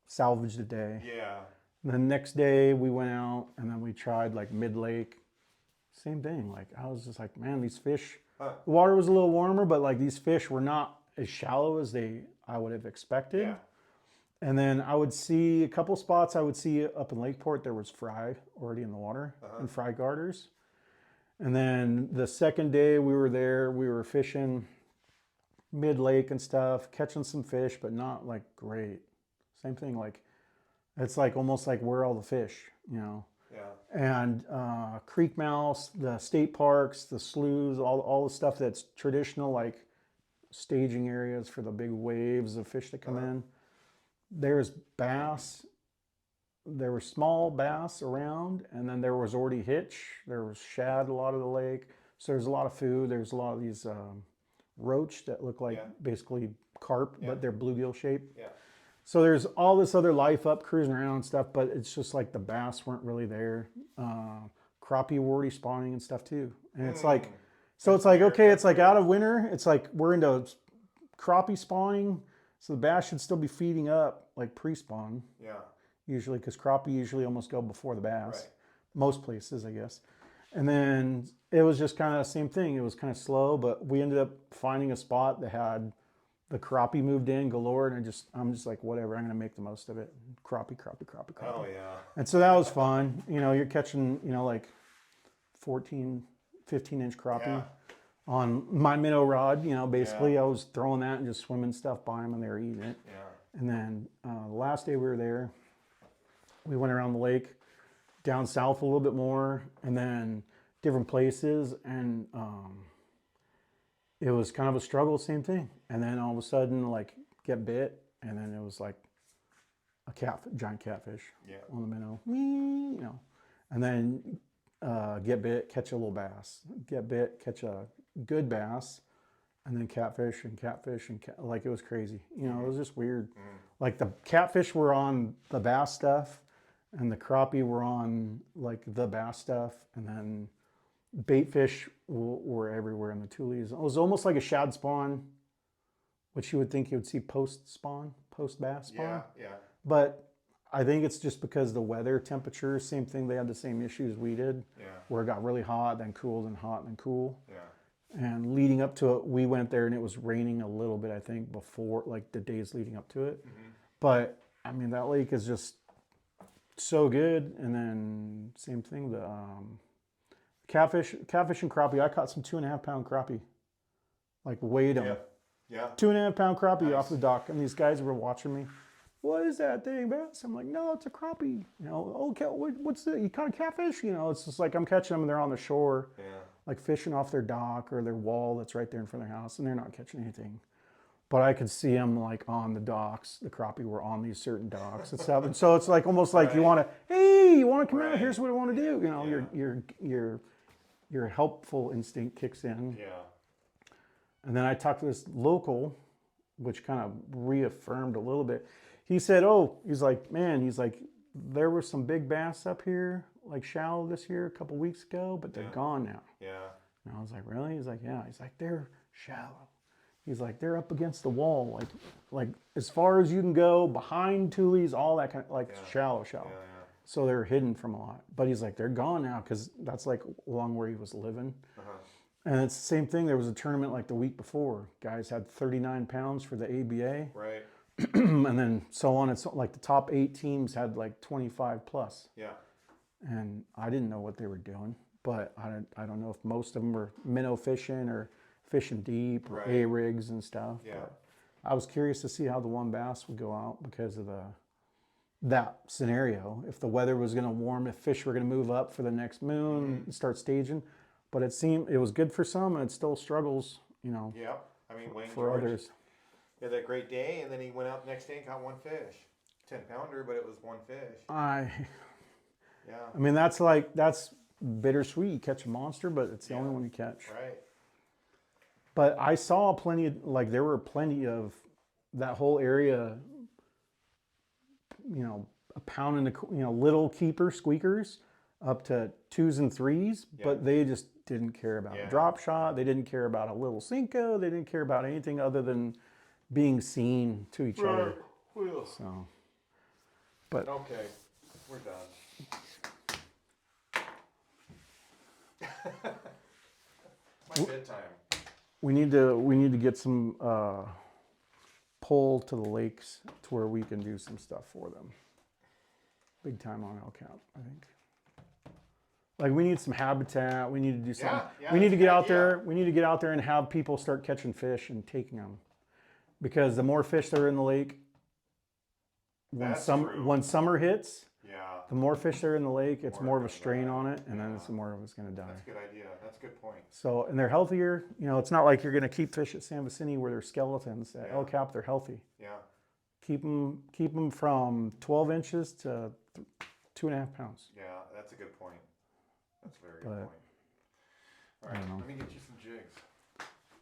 salvage the day. Yeah. And the next day we went out, and then we tried like mid-lake. Same thing. Like I was just like, man, these fish, the water was a little warmer, but like these fish were not as shallow as I would have expected. Yeah. And then I would see a couple spots. I would see up in Lakeport there was fry already in the water and fry garters. And then the second day we were there, we were fishing mid-lake and stuff, catching some fish, but not like great. Same thing, like it's like almost like where are all the fish, Yeah. And creek mouse, the state parks, the sloughs, all the stuff that's traditional, like staging areas for the big waves of fish that come in. There's bass. There were small bass around, and then there was already hitch. There was shad a lot of the lake. So there's a lot of food. There's a lot of these roach that look like basically carp, but they're bluegill shaped. Yeah. So there's all this other life up cruising around and stuff, but it's just like the bass weren't really there. Crappie were already spawning and stuff too. And it's like, so it's like, okay, it's like out of winter. It's like we're into crappie spawning. So the bass should still be feeding up like pre-spawn. Yeah. Usually, because crappie usually almost go before the bass. Right. Most places, I guess. And then it was just kind of the same thing. It was kind of slow, but we ended up finding a spot that had the crappie moved in galore, and I'm just like, whatever, I'm going to make the most of it. Crappie. Oh yeah. And so that was fun. You're catching, like 14, 15-inch crappie. Yeah. On my minnow rod, basically I was throwing that and just swimming stuff by them, and they were eating it. Yeah. And then the last day we were there, we went around the lake, down south a little bit more, and then different places, and it was kind of a struggle, same thing. And then all of a sudden, like, get bit, and then it was like a giant catfish on the minnow, and then get bit, catch a little bass, get bit, catch a good bass, and then catfish, like it was crazy. It was just weird. Like the catfish were on the bass stuff, and the crappie were on like the bass stuff, and then bait fish were everywhere in the tulies. It was almost like a shad spawn, which you would think you would see post bass spawn. Yeah. Yeah. But I think it's just because the weather temperature, same thing. They had the same issues we did, where it got really hot, then cool, then hot, then cool. Yeah. And leading up to it, we went there and it was raining a little bit, I think, before, like the days leading up to it. But I mean, that lake is just so good. And then same thing, the catfish and crappie. I caught some 2.5 pound crappie, like weighed them. Yeah. 2.5 pound crappie off the dock. And these guys were watching me. What is that thing, bass? I'm like, no, it's a crappie. Okay, what's it? You caught a catfish? It's just like I'm catching them and they're on the shore, like fishing off their dock or their wall that's right there in front of their house, and they're not catching anything. But I could see them like on the docks. The crappie were on these certain docks and stuff. And so it's like almost like you want to come out? Here's what I want to do. Your helpful instinct kicks in. Yeah. And then I talked to this local, which kind of reaffirmed a little bit. He said, he's like, there were some big bass up here, like shallow this year a couple weeks ago, but they're gone now. Yeah. And I was like, really? He's like, yeah. He's like, they're shallow. He's like, they're up against the wall, like as far as you can go, behind tulies, all that kind of, like shallow. Yeah. So they're hidden from a lot. But he's like, they're gone now, because that's like along where he was living. And it's the same thing. There was a tournament like the week before. Guys had 39 pounds for the ABA. Right. And then so on. It's like the top 8 teams had like 25 plus. Yeah. And I didn't know what they were doing. but I don't know if most of them are minnow fishing or fishing deep or Right. A-rigs and stuff. Yeah. But I was curious to see how the one bass would go out because of that scenario. If the weather was going to warm, if fish were going to move up for the next moon and start staging. But it seemed it was good for some, and it still struggles, Yeah. I mean, Wayne for George others. had that great day, and then he went out the next day and caught one fish. 10-pounder, but it was one fish. Yeah. I mean, that's bittersweet. You catch a monster, but it's the only one you catch. Right. But I saw plenty of, there were plenty of that whole area, a pound and little keeper squeakers up to 2s and 3s, but they just didn't care about a drop shot. They didn't care about a little Cinco. They didn't care about anything other than being seen to each other. So, but Okay, we're done. My bedtime. we need to get some pull to the lakes to where we can do some stuff for them. Big time on El Cap, I think. Like we need some habitat. We need to do something. Yeah, we need to that's get a good out idea. there. We need to get out there and have people start catching fish and taking them, because the more fish there are in the lake, when That's true. when summer hits, Yeah, the more fish there are in the lake, it's More more of a gonna strain die. on it, and then Yeah. it's more of it's going to die. that's a good idea. That's a good point. So, and they're healthier. It's not like you're going to keep fish at San Vicente where they're skeletons. At El Cap, they're healthy. Yeah, Keep them from 12 inches to 2.5 pounds. yeah, that's a good point. That's a very But- good point. All right, let me get you some jigs.